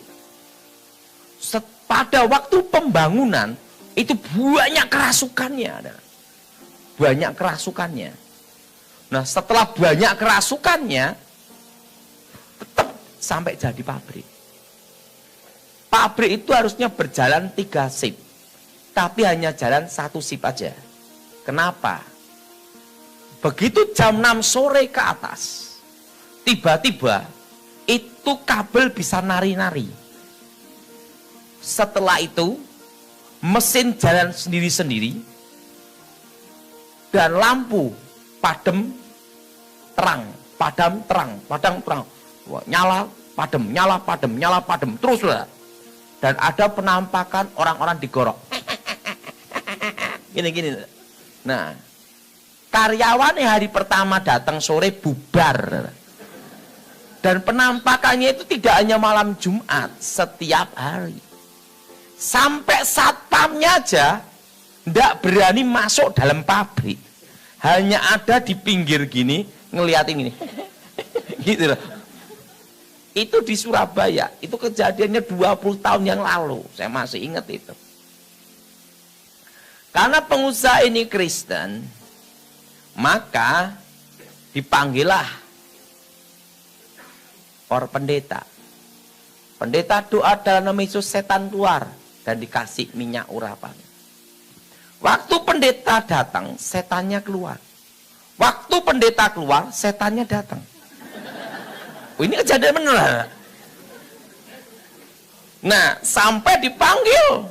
Pada waktu pembangunan itu banyak kerasukannya. Banyak kerasukannya. Nah, setelah banyak kerasukannya, tetap sampai jadi pabrik. Pabrik itu harusnya berjalan 3 shift, tapi hanya jalan 1 shift aja. Kenapa? Begitu jam 6 sore ke atas, tiba-tiba itu kabel bisa nari-nari. Setelah itu, mesin jalan sendiri-sendiri, dan lampu padam terang, padam terang, padam terang. Wah, nyala, padam, terus lah. Dan ada penampakan orang-orang digorok. Gini. Nah, karyawannya hari pertama datang sore bubar. Dan penampakannya itu tidak hanya malam Jumat, setiap hari. Sampai satpamnya aja Nggak berani masuk dalam pabrik. Hanya ada di pinggir gini, ngeliatin gini. Gitu loh. Itu di Surabaya. Itu kejadiannya 20 tahun yang lalu. Saya masih ingat itu. Karena pengusaha ini Kristen, maka dipanggillah orang pendeta. Pendeta doa dalam nama Yesus, setan keluar dan dikasih minyak urapan. Waktu pendeta datang, setannya keluar. Waktu pendeta keluar, setannya datang. Oh, ini kejadian benar. Nah, sampai dipanggil.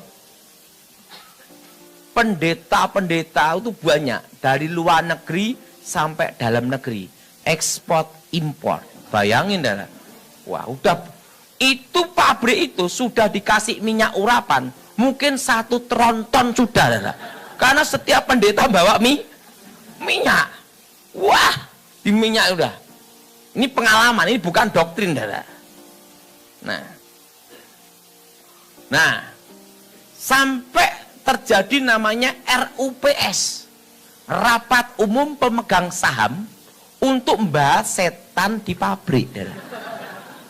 Pendeta-pendeta itu banyak. Dari luar negeri sampai dalam negeri. Ekspor, impor. Bayangin, dah. Wah, udah. Itu pabrik itu sudah dikasih minyak urapan. Mungkin 1 tronton sudah, dah. Karena setiap pendeta bawa minyak. Wah, di minyak udah. Ini pengalaman, ini bukan doktrin, dah. Nah, sampai terjadi namanya RUPS, Rapat Umum Pemegang Saham, untuk membahas setan di pabrik, dah.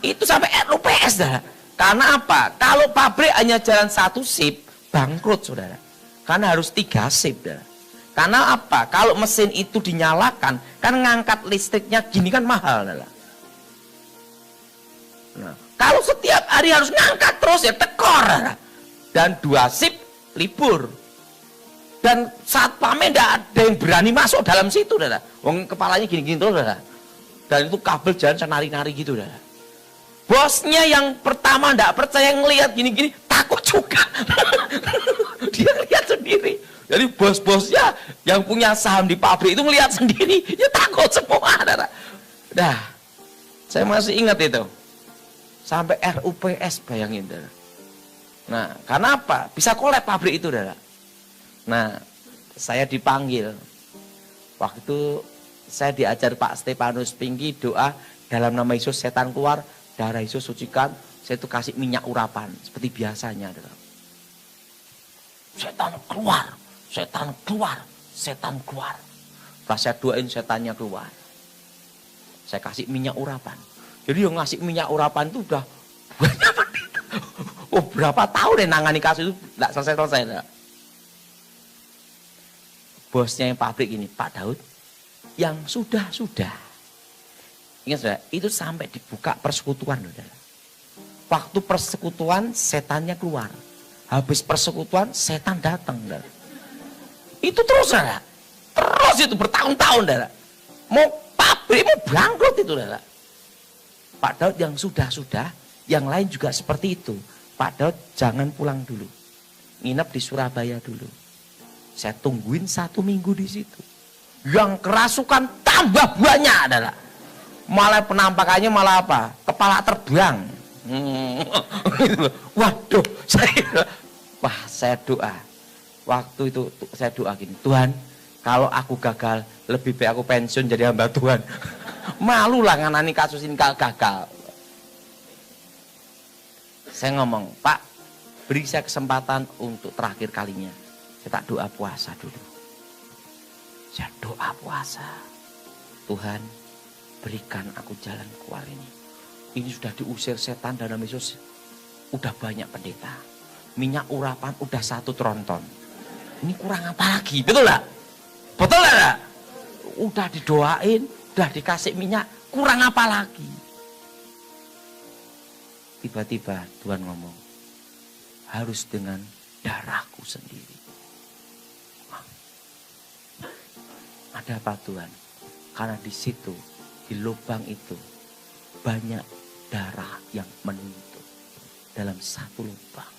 Itu sampai RUPS, dah. Karena apa? Kalau pabrik hanya jalan 1 shift, bangkrut, saudara. Karena harus 3 shift, dah. Karena apa? Kalau mesin itu dinyalakan, kan ngangkat listriknya gini kan mahal, dah. Nah, kalau setiap hari harus ngangkat terus ya tekor, dah. Dan 2 shift libur. Dan saat pamen tidak ada yang berani masuk dalam situ, dah. Wong kepalanya gini-gini terus, dah. Dan itu kabel jalan senari-nari gitu, dah. Bosnya yang pertama tidak percaya, ngelihat gini-gini, takut juga. Dia lihat sendiri. Jadi bos-bosnya yang punya saham di pabrik itu ngelihat sendiri, ya takut semua. Dah, saya masih ingat itu. Sampai RUPS, bayangin. Dah. Nah, karena apa? Bisa kolab pabrik itu, dah. Nah, saya dipanggil. Waktu itu saya diajar Pak Stefanus Pinky doa dalam nama Yesus, setan keluar, darah Yesus sucikan. Saya itu kasih minyak urapan seperti biasanya. Setan keluar, setan keluar, setan keluar. Pas saya doain, setannya keluar. Saya kasih minyak urapan. Jadi yang ngasih minyak urapan itu udah banyak. Oh, berapa tahun yang nangani kasus itu tidak selesai-selesai. Bosnya yang pabrik ini, Pak Daud, yang sudah-sudah. Ingat sudah, itu sampai dibuka persekutuan. Saudara. Waktu persekutuan, setannya keluar. Habis persekutuan, setan datang. Saudara. Itu terus, saudara. Terus itu bertahun-tahun. Saudara. Mau pabrik, mau bangkrut itu. Saudara. Pak Daud yang sudah-sudah, yang lain juga seperti itu. Pak Daud jangan pulang dulu. Nginep di Surabaya dulu. Saya tungguin 1 minggu di situ. Yang kerasukan tambah banyak, adalah malah penampakannya malah apa? Kepala terbang. Waduh, saya doa. Waktu itu saya doa gini, Tuhan, kalau aku gagal, lebih baik aku pensiun jadi hamba Tuhan. Malu lah nganani kasus ini kalau gagal. Saya ngomong, Pak, beri saya kesempatan untuk terakhir kalinya. Saya tak doa puasa dulu. Saya doa puasa. Tuhan, berikan aku jalan keluar ini. Ini sudah diusir setan dalam Yesus. Udah banyak pendeta. Minyak urapan udah 1 tronton. Ini kurang apa lagi? Betul lah? Betul lah? Udah didoain, udah dikasih minyak, kurang apa lagi? Tiba-tiba Tuhan ngomong, harus dengan darahku sendiri. Ada apa Tuhan? Karena di situ, di lubang itu, banyak darah yang menuntut dalam 1 lubang.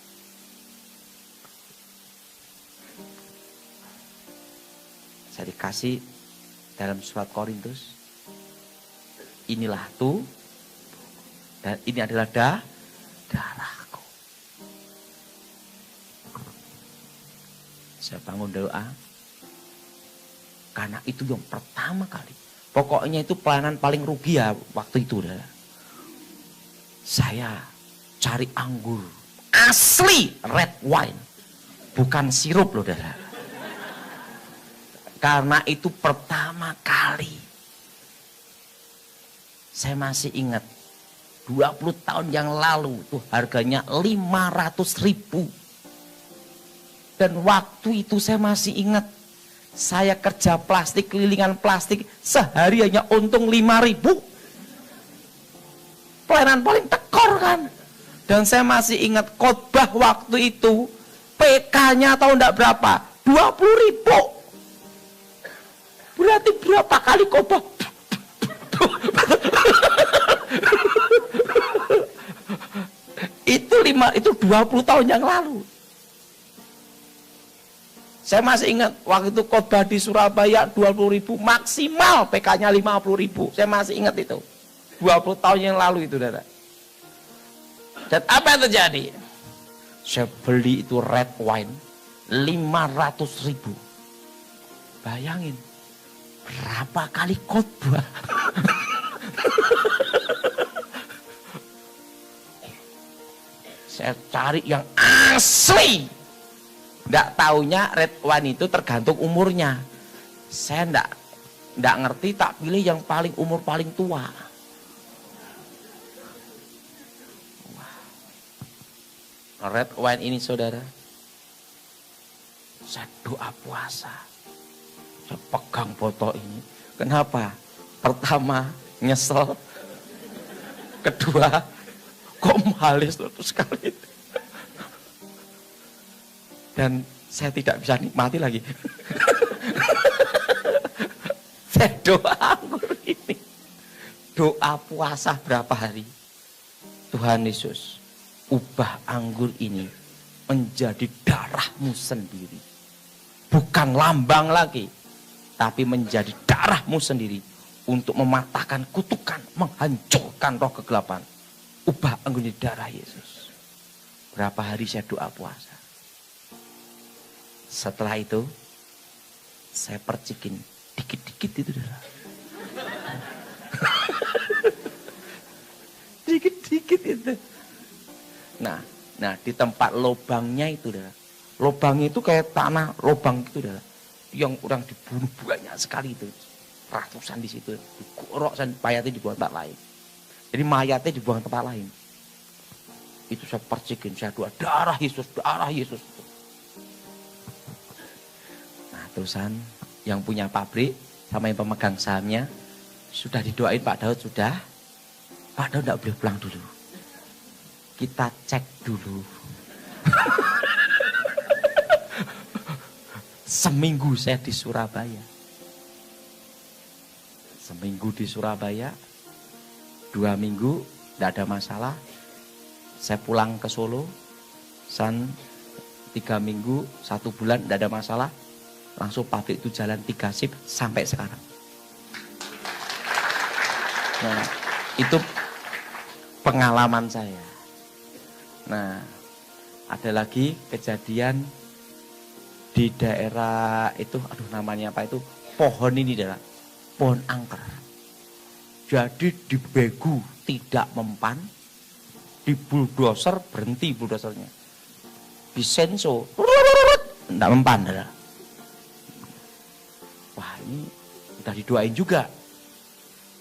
Saya dikasih dalam surat Korintus, inilah tuh, dan ini adalah darahku. Saya bangun doa. Karena itu yang pertama kali. Pokoknya itu pelayanan paling rugi ya waktu itu. Saya cari anggur. Asli red wine. Bukan sirup loh. Karena itu pertama kali. Saya masih ingat 20 tahun yang lalu tuh harganya 500.000. Dan waktu itu saya masih ingat, saya kerja plastik, kelilingan plastik, sehari hanya untung 5.000. Pelayanan paling tekor kan. Dan saya masih ingat khotbah waktu itu, PK-nya tahu enggak berapa? 20.000. Berarti berapa kali khotbah? Itu 20 tahun yang lalu. Saya masih ingat waktu itu khotbah di Surabaya 20.000 maksimal, PK-nya 50.000. Saya masih ingat itu. 20 tahun yang lalu itu, Saudara. Dan apa yang terjadi? Saya beli itu red wine 500.000. Bayangin berapa kali khotbah. Saya cari yang asli. Nggak taunya red wine itu tergantung umurnya. Saya nggak ngerti, tak pilih yang paling umur paling tua. Red wine ini, saudara, saya doa puasa. Saya pegang botol ini. Kenapa? Pertama, nyesel. Kedua, kok malis terus sekali. Dan saya tidak bisa nikmati lagi. Saya doa anggur ini. Doa puasa berapa hari? Tuhan Yesus, ubah anggur ini menjadi darahmu sendiri. Bukan lambang lagi, tapi menjadi darahmu sendiri untuk mematahkan kutukan, menghancurkan roh kegelapan. Ubah anggur ini darah Yesus. Berapa hari saya doa puasa. Setelah itu, saya percikin dikit-dikit itu darah. Dikit-dikit itu. Nah, di tempat lobangnya itu, lobangnya itu kayak tanah lobang itu, yang orang dibunuh banyak sekali itu, ratusan di situ, digorok dan mayatnya dibuang tempat lain. Jadi mayatnya dibuang tempat lain. Itu saya percikin, saya doa darah Yesus, darah Yesus. Nah, terusan yang punya pabrik sama yang pemegang sahamnya sudah didoain Pak Daud, sudah. Pak Daud tidak boleh pulang dulu. Kita cek dulu. Seminggu saya di Surabaya. Seminggu di Surabaya. 2 minggu tidak ada masalah. Saya pulang ke Solo. 3 minggu, 1 bulan tidak ada masalah. Langsung pabrik itu jalan 3 shift sampai sekarang. Nah, itu pengalaman saya. Nah, ada lagi kejadian di daerah itu, namanya apa itu, pohon ini adalah pohon angker. Jadi dibegu tidak mempan, di bulldozer berhenti bulldosernya, di senso, tidak mempan adalah. Wah, ini udah didoain juga.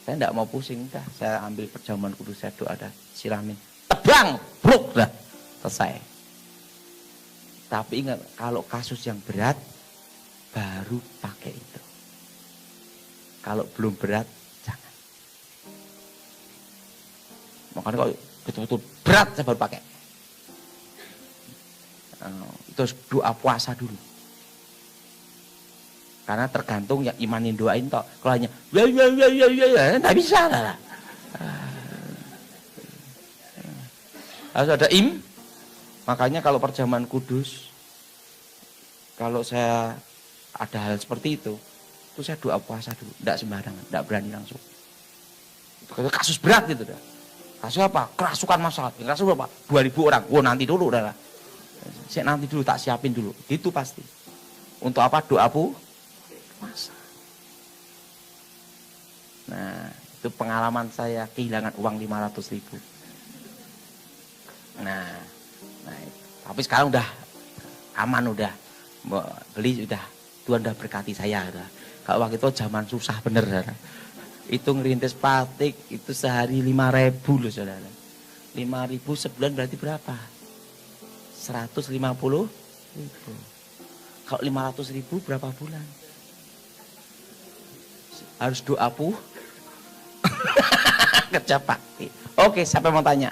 Saya tidak mau pusing, dah. Saya ambil perjamuan kudus, saya doa, dah, siramin. Tebang, bruk, dah, selesai. Tapi ingat, kalau kasus yang berat, baru pakai itu. Kalau belum berat, jangan. Makanya kalau betul-betul berat, saya baru pakai. Itu doa puasa dulu. Karena tergantung yang imanin doain toh. Kalau hanya ya, nggak bisa lah. Harus ada makanya kalau perjamuan kudus, kalau saya ada hal seperti itu saya doa puasa dulu, tidak sembarangan, tidak berani langsung. Itu kasus berat gitu dah. Kasus apa? Kerasukan masalah. Kasus berapa? 2.000 orang. Wah, nanti dulu dah. Saya nanti dulu, tak siapin dulu. Itu pasti. Untuk apa? Doa puasa. Nah, itu pengalaman saya kehilangan uang 500.000. Nah, tapi sekarang udah aman, udah beli, udah Tuhan udah berkati saya. Kalau waktu itu zaman susah bener. Saudara. Itu ngerintis plastik itu sehari 5.000 loh saudara. 5.000 sebulan berarti berapa? 150.000. Kalau 500.000 berapa bulan? Harus doa kerja bakti. Oke, siapa mau tanya?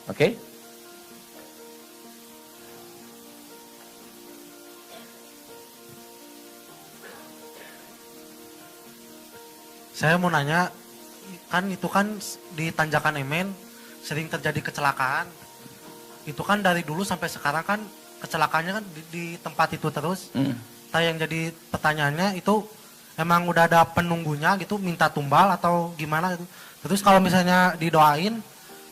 Oke. Saya mau nanya, kan itu kan di Tanjakan Emen sering terjadi kecelakaan. Itu kan dari dulu sampai sekarang kan kecelakaannya kan di tempat itu terus. Nah, yang jadi pertanyaannya itu emang udah ada penunggunya gitu, minta tumbal atau gimana gitu. Terus kalau misalnya didoain,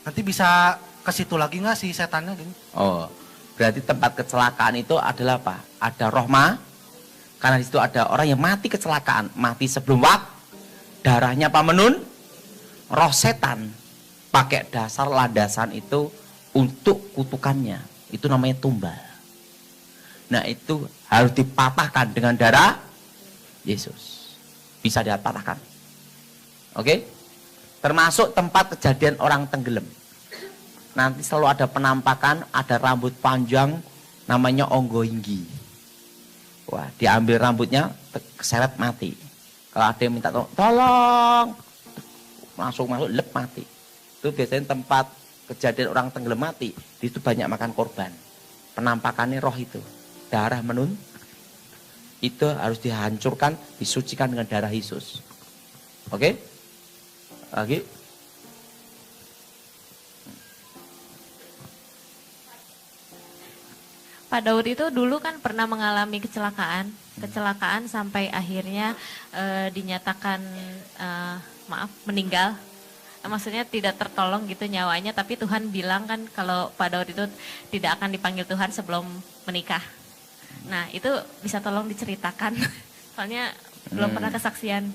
nanti bisa ke situ lagi nggak si setannya gitu? Oh, berarti tempat kecelakaan itu adalah apa? Ada rohma, karena di situ ada orang yang mati kecelakaan, mati sebelum waktu, darahnya apa menun? Roh setan pakai dasar landasan itu untuk kutukannya, itu namanya tumbal. Nah itu harus dipatahkan dengan darah Yesus, bisa dipatahkan. Oke? Termasuk tempat kejadian orang tenggelam. Nanti selalu ada penampakan, ada rambut panjang, namanya onggoinggi. Wah, diambil rambutnya, keseret mati. Kalau ada yang minta tolong, langsung masuk, lep mati. Itu biasanya tempat kejadian orang tenggelam mati, itu banyak makan korban. Penampakannya roh itu, darah menun, itu harus dihancurkan, disucikan dengan darah Yesus. Oke? Lagi? Pak Daud itu dulu kan pernah mengalami kecelakaan sampai akhirnya dinyatakan meninggal. Maksudnya tidak tertolong gitu nyawanya, tapi Tuhan bilang kan kalau Pak Daud itu tidak akan dipanggil Tuhan sebelum menikah. Nah itu bisa tolong diceritakan, soalnya belum pernah kesaksian.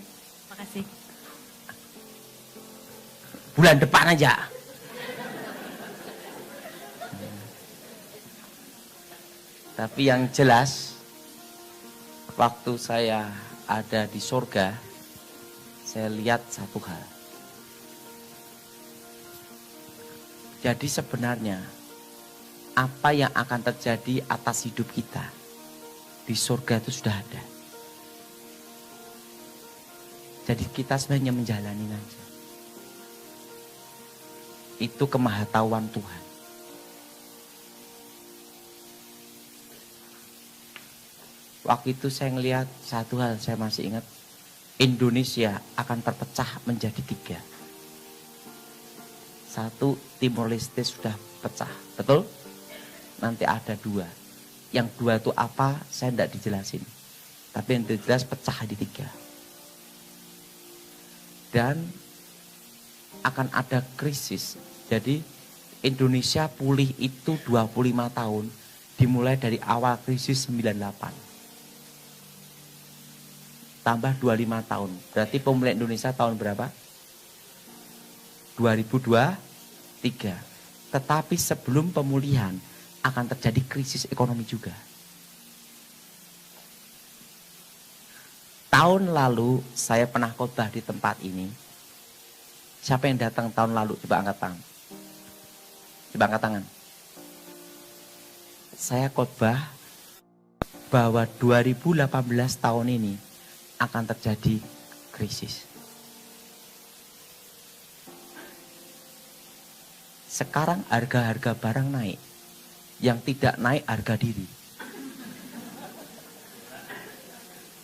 Makasih. Bulan depan aja. Tapi yang jelas, waktu saya ada di surga, saya lihat satu hal. Jadi sebenarnya, apa yang akan terjadi atas hidup kita, di surga itu sudah ada. Jadi kita sebenarnya menjalani aja. Itu kemahatauan Tuhan. Waktu itu saya ngelihat satu hal, saya masih ingat. Indonesia akan terpecah menjadi 3. Satu, Timor Leste sudah pecah, betul? Nanti ada 2. Yang 2 itu apa, saya tidak dijelasin. Tapi yang jelas pecah di 3. Dan akan ada krisis. Jadi Indonesia pulih itu 25 tahun, dimulai dari awal krisis 98. Tambah 25 tahun. Berarti pemulihan Indonesia tahun berapa? 2023. Tetapi sebelum pemulihan akan terjadi krisis ekonomi juga. Tahun lalu saya pernah khotbah di tempat ini. Siapa yang datang tahun lalu? Coba angkat tangan. Coba angkat tangan. Saya khotbah bahwa 2018 tahun ini akan terjadi krisis. Sekarang harga-harga barang naik. Yang tidak naik harga diri.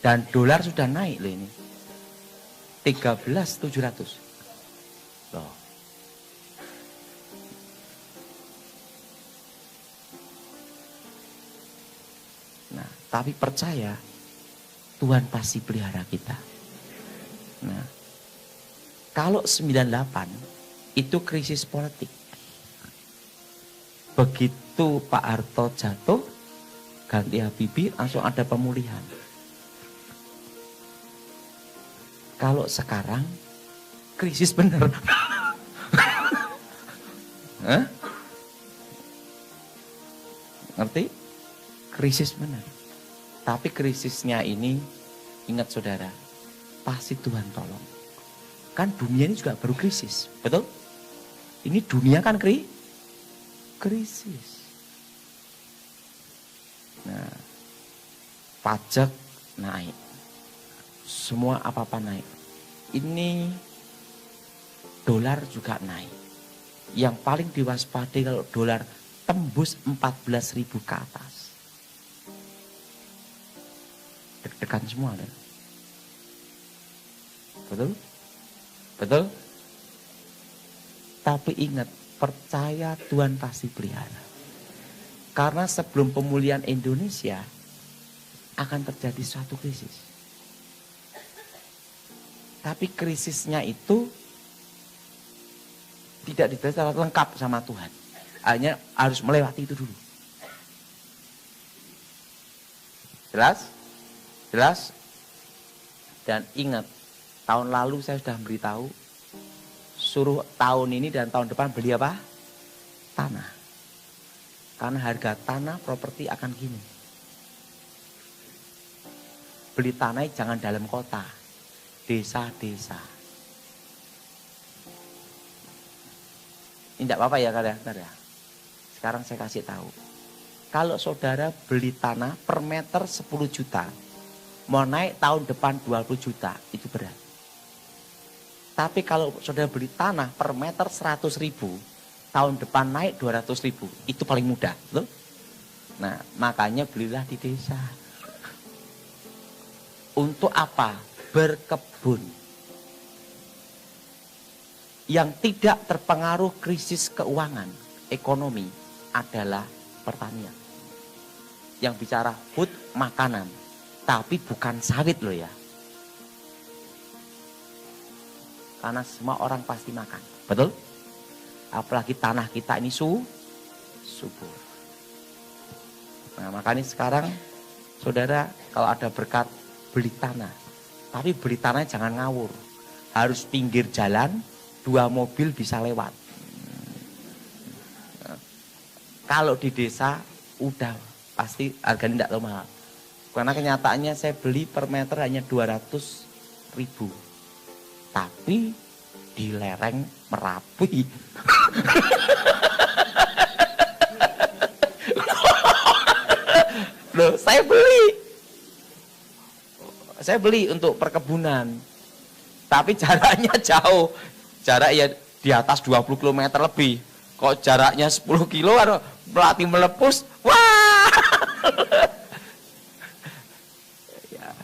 Dan dolar sudah naik loh ini. 13.700. Loh. Nah, tapi percaya Tuhan pasti pelihara kita. Nah, kalau 98 itu krisis politik. Begitu Pak Harto jatuh, ganti Habibie, langsung ada pemulihan. Kalau sekarang krisis bener. Hah? Ngerti? Krisis benar. Tapi krisisnya ini, ingat saudara, pasti Tuhan tolong. Kan dunia ini juga baru krisis, betul? Ini dunia kan krisis. Nah, pajak naik. Semua apa-apa naik. Ini dolar juga naik. Yang paling diwaspadai kalau dolar tembus 14.000 ke atas. Deg-degan semua kan? Betul? Betul? Tapi ingat, percaya Tuhan pasti pelihara. Karena sebelum pemulihan Indonesia akan terjadi suatu krisis. Tapi krisisnya itu tidak diterima lengkap sama Tuhan. Hanya harus melewati itu dulu. Jelas? Jelas? Dan ingat, tahun lalu saya sudah beritahu, suruh tahun ini dan tahun depan beli apa? Tanah. Karena harga tanah properti akan gini. Beli tanah jangan dalam kota, desa-desa. Ini tidak apa-apa ya saudara. Sekarang saya kasih tahu. Kalau saudara beli tanah per meter 10 juta, mau naik tahun depan 20 juta, itu berat. Tapi kalau saudara beli tanah per meter 100 ribu, tahun depan naik 200 ribu, itu paling mudah. Betul? Nah, makanya belilah di desa. Untuk apa? Berkebun. Yang tidak terpengaruh krisis keuangan, ekonomi adalah pertanian. Yang bicara food, makanan. Tapi bukan sawit loh ya. Karena semua orang pasti makan. Betul? Apalagi tanah kita ini subur. Nah makanya sekarang saudara kalau ada berkat beli tanah. Tapi beli tanah jangan ngawur. Harus pinggir jalan, 2 mobil bisa lewat. Kalau di desa udah pasti harganya tidak terlalu mahal. Karena kenyataannya saya beli per meter hanya 200 ribu. Tapi di lereng Merapi. Loh, saya beli untuk perkebunan. Tapi jaraknya jauh. Jarak ya di atas 20 km lebih. Kok jaraknya 10 kilo ada pelatih melepus. Wah.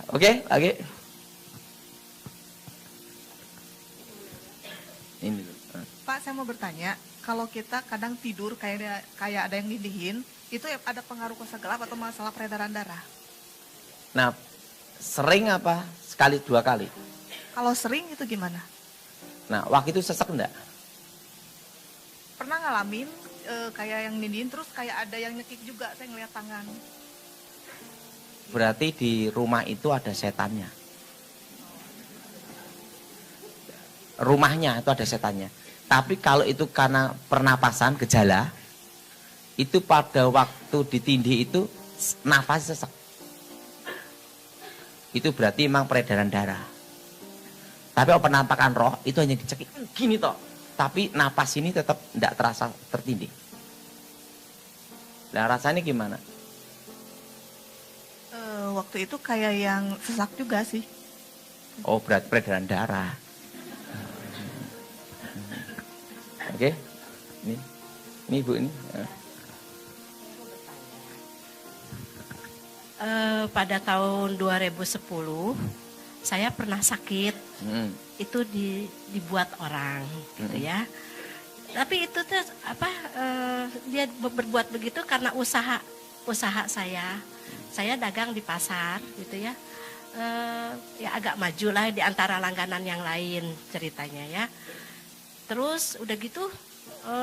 Oke, lagi. Ini. Pak, saya mau bertanya, kalau kita kadang tidur kayak ada yang nindihin, itu ada pengaruh kuasa gelap atau masalah peredaran darah? Nah, sering apa? Sekali 2 kali. Kalau sering itu gimana? Nah, waktu itu sesek enggak? Pernah ngalamin kayak yang nindihin, terus kayak ada yang nyekik juga, saya ngeliat tangan. Berarti di rumah itu ada setannya. Rumahnya itu ada setannya. Tapi kalau itu karena pernapasan, gejala, itu pada waktu ditindih itu nafas sesek. Itu berarti memang peredaran darah. Tapi kalau penampakan roh itu hanya dicekik gini toh. Tapi napas ini tetap tidak terasa tertindih. Nah rasanya gimana? Waktu itu kayak yang sesak juga sih. Oh berat peredaran darah. Oke, ini ibu ini. Pada tahun 2010 saya pernah sakit. Itu dibuat orang, gitu ya. Tapi itu tuh dia berbuat begitu karena usaha saya. Saya dagang di pasar gitu ya. Ya agak maju lah di antara langganan yang lain ceritanya ya. Terus udah gitu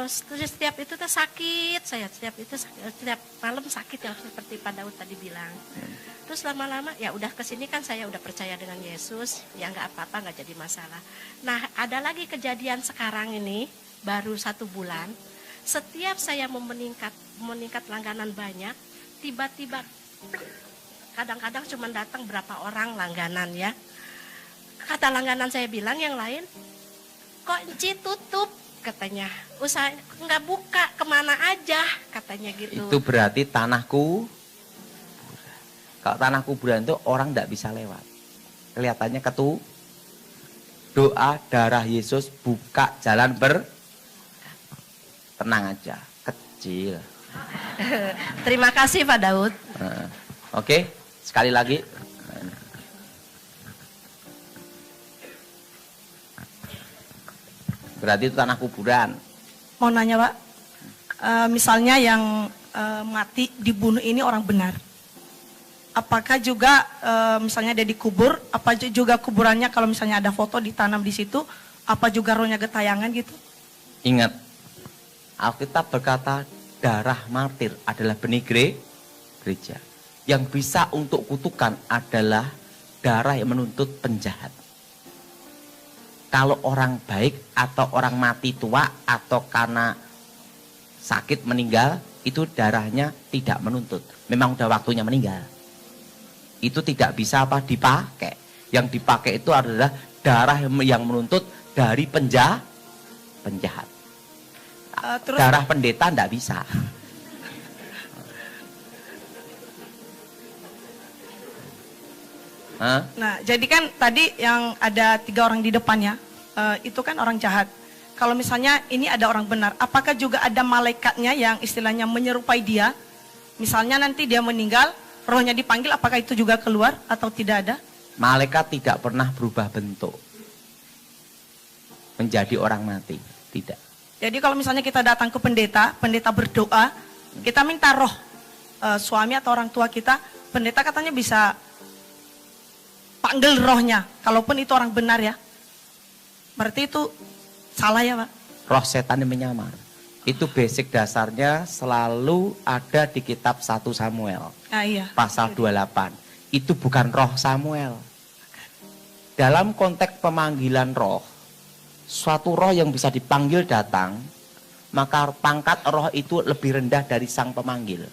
setiap itu tuh sakit saya, setiap malam sakit ya seperti Pak Daud tadi bilang. Terus lama-lama ya udah kesini kan saya udah percaya dengan Yesus, ya nggak apa-apa, nggak jadi masalah. Nah ada lagi kejadian sekarang ini baru 1 bulan. Setiap saya mau meningkat langganan banyak, tiba-tiba kadang-kadang cuma datang berapa orang langganan ya. Kata langganan saya bilang yang lain, kok Enci tutup katanya. Usaha nggak buka, kemana aja katanya gitu. Itu berarti tanah kuburan. Kalau tanah kuburan itu orang tidak bisa lewat. Kelihatannya doa darah Yesus buka jalan tenang aja, kecil. Terima kasih Pak Daud. Oke, sekali lagi. Berarti itu tanah kuburan. Mau nanya Pak, misalnya yang mati dibunuh ini orang benar. Apakah juga misalnya dia dikubur, apa juga kuburannya kalau misalnya ada foto ditanam di situ, apa juga rohnya getayangan gitu? Ingat, Alkitab berkata darah martir adalah benih gereja. Yang bisa untuk kutukan adalah darah yang menuntut penjahat. Kalau orang baik atau orang mati tua atau karena sakit meninggal, itu darahnya tidak menuntut. Memang udah waktunya meninggal. Itu tidak bisa dipakai. Yang dipakai itu adalah darah yang menuntut dari penjahat. Darah pendeta tidak bisa. Nah, jadi kan tadi yang ada 3 orang di depannya, itu kan orang jahat. Kalau misalnya ini ada orang benar, apakah juga ada malaikatnya yang istilahnya menyerupai dia? Misalnya nanti dia meninggal, rohnya dipanggil, apakah itu juga keluar atau tidak ada? Malaikat tidak pernah berubah bentuk menjadi orang mati, tidak. Jadi kalau misalnya kita datang ke pendeta berdoa, kita minta roh suami atau orang tua kita, pendeta katanya bisa panggil rohnya, kalaupun itu orang benar ya. Berarti itu salah ya Pak? Roh setan yang menyamar. Itu basic dasarnya selalu ada di kitab 1 Samuel. Iya. Pasal 28. Itu bukan roh Samuel. Dalam konteks pemanggilan roh, suatu roh yang bisa dipanggil datang, maka pangkat roh itu lebih rendah dari sang pemanggil.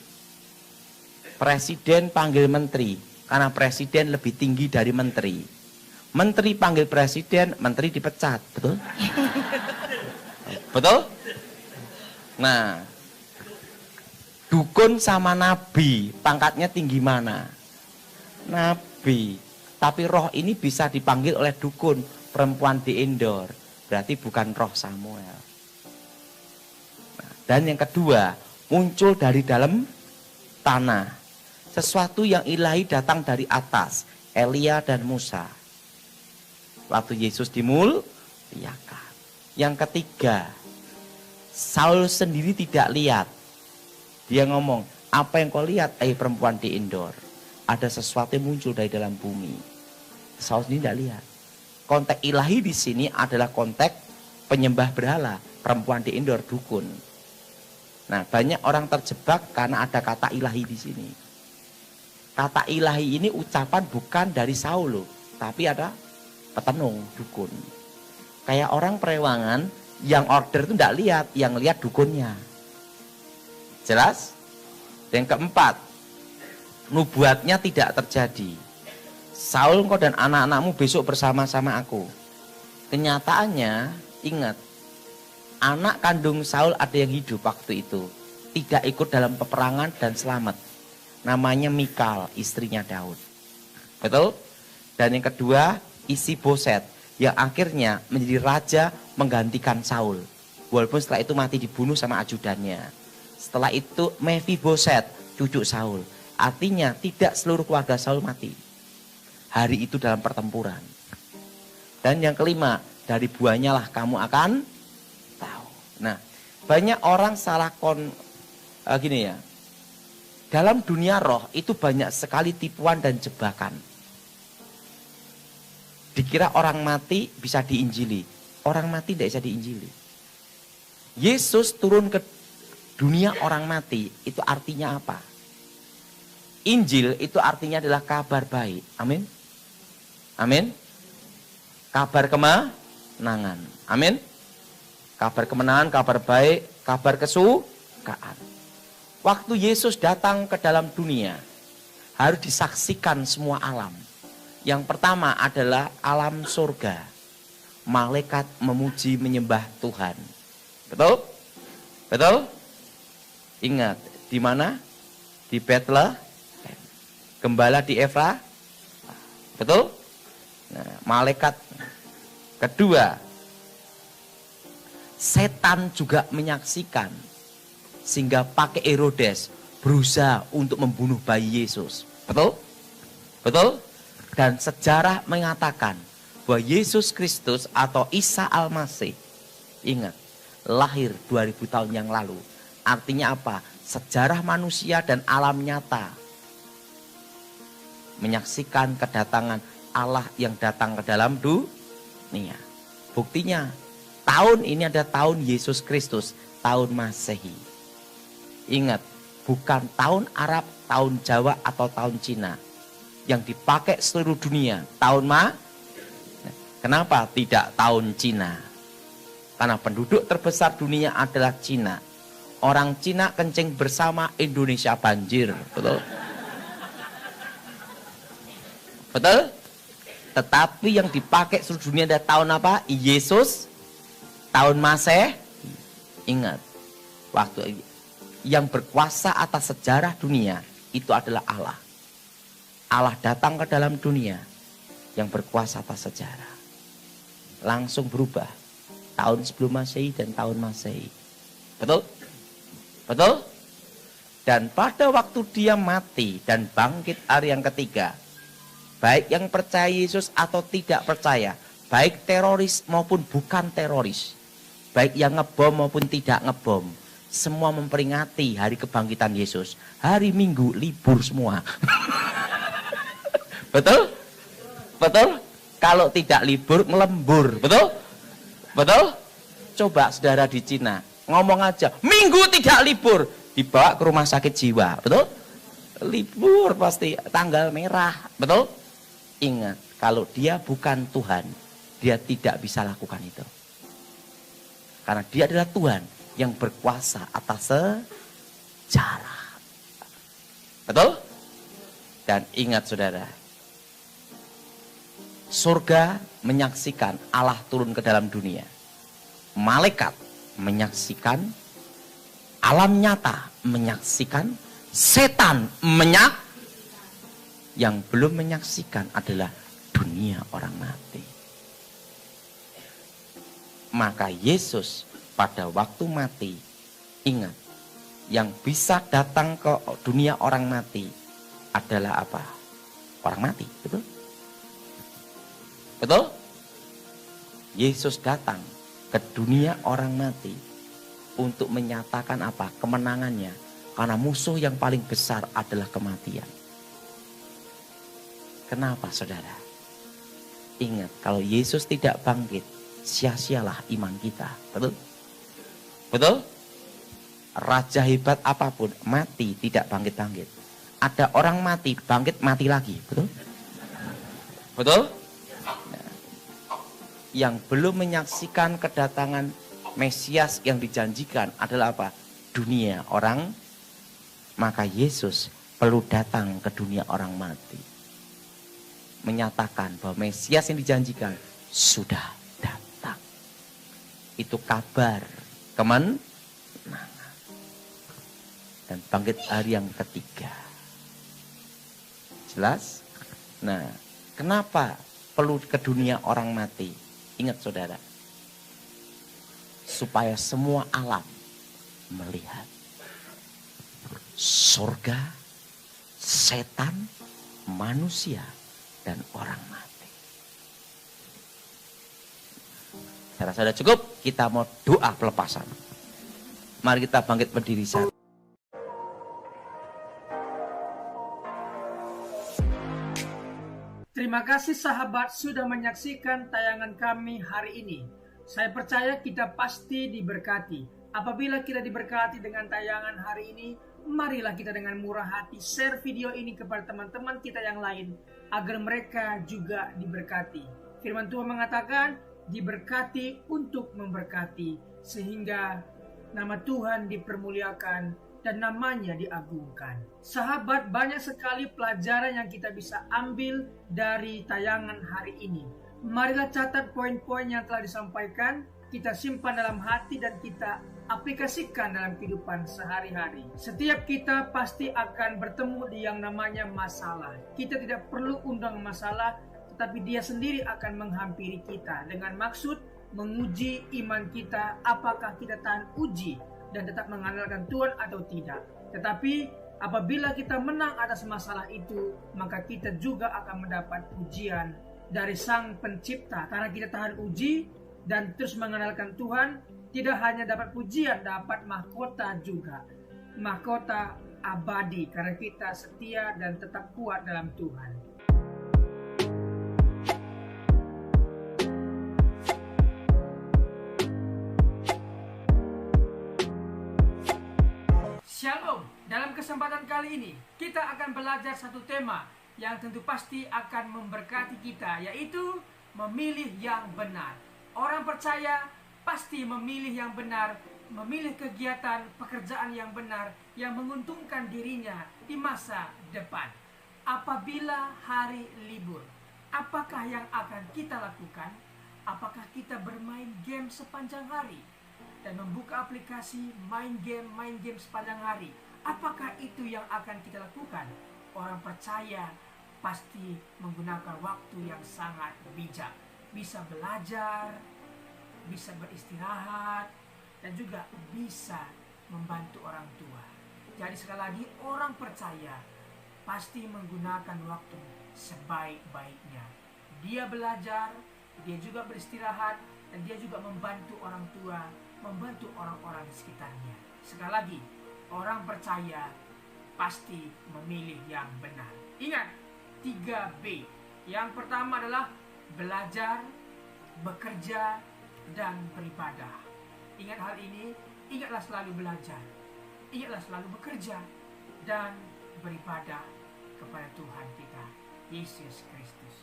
Presiden panggil menteri, karena presiden lebih tinggi dari menteri. Menteri panggil presiden, menteri dipecat, betul? Betul? Nah, dukun sama nabi, pangkatnya tinggi mana? Nabi. Tapi roh ini bisa dipanggil oleh dukun, perempuan di indoor. Berarti bukan roh Samuel. Nah, dan yang kedua, muncul dari dalam tanah. Sesuatu yang ilahi datang dari atas, Elia dan Musa. Waktu Yesus dimuliakan. Yang ketiga, Saul sendiri tidak lihat. Dia ngomong, apa yang kau lihat, perempuan di indoor? Ada sesuatu yang muncul dari dalam bumi. Saul sendiri tidak lihat. Konteks ilahi di sini adalah konteks penyembah berhala, perempuan di indoor, dukun. Nah, banyak orang terjebak karena ada kata ilahi di sini. Kata ilahi ini ucapan bukan dari Saul, tapi ada petenung, dukun. Kayak orang perewangan yang order itu tidak lihat, yang lihat dukunnya. Jelas? Yang keempat, nubuatnya tidak terjadi. Saul, engkau dan anak-anakmu besok bersama-sama aku. Kenyataannya, ingat, anak kandung Saul ada yang hidup waktu itu. Tidak ikut dalam peperangan dan selamat. Namanya Mikal, istrinya Daud. Betul? Dan yang kedua, Isi-Boset, yang akhirnya menjadi raja menggantikan Saul. Walaupun setelah itu mati dibunuh sama ajudannya. Setelah itu Mephiboset, cucu Saul. Artinya tidak seluruh keluarga Saul mati. Hari itu dalam pertempuran. Dan yang kelima, dari buahnya lah kamu akan tahu. Nah, banyak orang salah gini ya. Dalam dunia roh itu banyak sekali tipuan dan jebakan. Dikira orang mati bisa diinjili. Orang mati tidak bisa diinjili. Yesus turun ke dunia orang mati, itu artinya apa? Injil itu artinya adalah kabar baik. Amin. Amin. Kabar kemenangan. Amin. Kabar kemenangan, kabar baik, kabar kesukaan. waktu Yesus datang ke dalam dunia, harus disaksikan semua alam. Yang pertama adalah alam surga. Malaikat memuji menyembah Tuhan. Betul? Betul? Ingat, di mana? Di Bethlehem. Gembala di Efra. Betul? Nah, malaikat. Kedua, setan juga menyaksikan. Sehingga pakai Herodes berusaha untuk membunuh bayi Yesus. Betul? Betul? Dan sejarah mengatakan bahwa Yesus Kristus atau Isa Al-Masih, ingat, lahir 2000 tahun yang lalu. Artinya apa? Sejarah manusia dan alam nyata menyaksikan kedatangan Allah yang datang ke dalam dunia. Buktinya, tahun ini ada tahun Yesus Kristus, tahun Masehi. Ingat, bukan tahun Arab, tahun Jawa atau tahun Cina. Yang dipakai seluruh dunia, tahun Kenapa tidak tahun Cina? Karena penduduk terbesar dunia adalah Cina. Orang Cina kencing bersama, Indonesia banjir. Betul? Betul? Tetapi yang dipakai seluruh dunia adalah tahun apa? Yesus, tahun Masehi. Ingat, waktu yang berkuasa atas sejarah dunia itu adalah Allah. Allah datang ke dalam dunia yang berkuasa atas sejarah. Langsung berubah tahun sebelum Masehi dan tahun Masehi. Betul? Betul? Dan pada waktu dia mati dan bangkit hari yang ketiga, baik yang percaya Yesus atau tidak percaya, baik teroris maupun bukan teroris, baik yang ngebom maupun tidak ngebom, semua memperingati hari kebangkitan Yesus. Hari Minggu libur semua. Betul? Betul? Kalau tidak libur, melembur. Betul? Betul? Coba saudara di Cina, ngomong aja, Minggu tidak libur. Dibawa ke rumah sakit jiwa. Betul? Libur pasti, tanggal merah. Betul? Ingat, kalau dia bukan Tuhan, dia tidak bisa lakukan itu. Karena dia adalah Tuhan yang berkuasa atas sejarah. Betul? Dan ingat saudara, surga menyaksikan Allah turun ke dalam dunia. Malaikat menyaksikan, alam nyata menyaksikan, setan yang belum menyaksikan adalah dunia orang mati. Maka Yesus pada waktu mati, ingat, yang bisa datang ke dunia orang mati adalah apa? Orang mati, betul? Betul? Yesus datang ke dunia orang mati untuk menyatakan apa? Kemenangannya. Karena musuh yang paling besar adalah kematian. Kenapa saudara? Ingat, kalau Yesus tidak bangkit, sia-sialah iman kita. Betul? Betul? Raja hebat apapun mati tidak bangkit-bangkit. Ada orang mati, bangkit mati lagi. Betul? Betul? Yang belum menyaksikan kedatangan Mesias yang dijanjikan adalah apa? Dunia orang. Maka Yesus perlu datang ke dunia orang mati. Menyatakan bahwa Mesias yang dijanjikan sudah datang. Itu kabar kemenangan. Dan bangkit hari yang ketiga. Jelas? Nah, kenapa perlu ke dunia orang mati? Ingat saudara, supaya semua alam melihat surga, setan, manusia, dan orang mati. Saya rasa sudah cukup, kita mau doa pelepasan. Mari kita bangkit berdiri saat. Terima kasih sahabat sudah menyaksikan tayangan kami hari ini. Saya percaya kita pasti diberkati. Apabila kita diberkati dengan tayangan hari ini, marilah kita dengan murah hati share video ini kepada teman-teman kita yang lain, agar mereka juga diberkati. Firman Tuhan mengatakan, diberkati untuk memberkati, sehingga nama Tuhan dipermuliakan dan namanya diagungkan. Sahabat, banyak sekali pelajaran yang kita bisa ambil dari tayangan hari ini. Marilah catat poin-poin yang telah disampaikan, kita simpan dalam hati dan kita aplikasikan dalam kehidupan sehari-hari. Setiap kita pasti akan bertemu di yang namanya masalah. Kita tidak perlu undang masalah, tetapi dia sendiri akan menghampiri kita dengan maksud menguji iman kita, apakah kita tahan uji dan tetap mengandalkan Tuhan atau tidak. Tetapi apabila kita menang atas masalah itu, maka kita juga akan mendapat pujian dari Sang Pencipta. Karena kita tahan uji dan terus mengandalkan Tuhan, tidak hanya dapat pujian, dapat mahkota juga. Mahkota abadi karena kita setia dan tetap kuat dalam Tuhan. Shalom, dalam kesempatan kali ini kita akan belajar satu tema yang tentu pasti akan memberkati kita, yaitu memilih yang benar. Orang percaya pasti memilih yang benar, memilih kegiatan pekerjaan yang benar yang menguntungkan dirinya di masa depan. Apabila hari libur, apakah yang akan kita lakukan? Apakah kita bermain game sepanjang hari dan membuka aplikasi main game sepanjang hari? Apakah itu yang akan kita lakukan? Orang percaya pasti menggunakan waktu yang sangat bijak. Bisa belajar, bisa beristirahat, dan juga bisa membantu orang tua. Jadi sekali lagi, orang percaya pasti menggunakan waktu sebaik-baiknya. Dia belajar, dia juga beristirahat, dan dia juga membantu orang tua, membantu orang-orang di sekitarnya. Sekali lagi, orang percaya pasti memilih yang benar. Ingat, 3B. Yang pertama adalah belajar, bekerja, dan beribadah. Ingat hal ini, ingatlah selalu belajar, ingatlah selalu bekerja, dan beribadah kepada Tuhan kita, Yesus Kristus.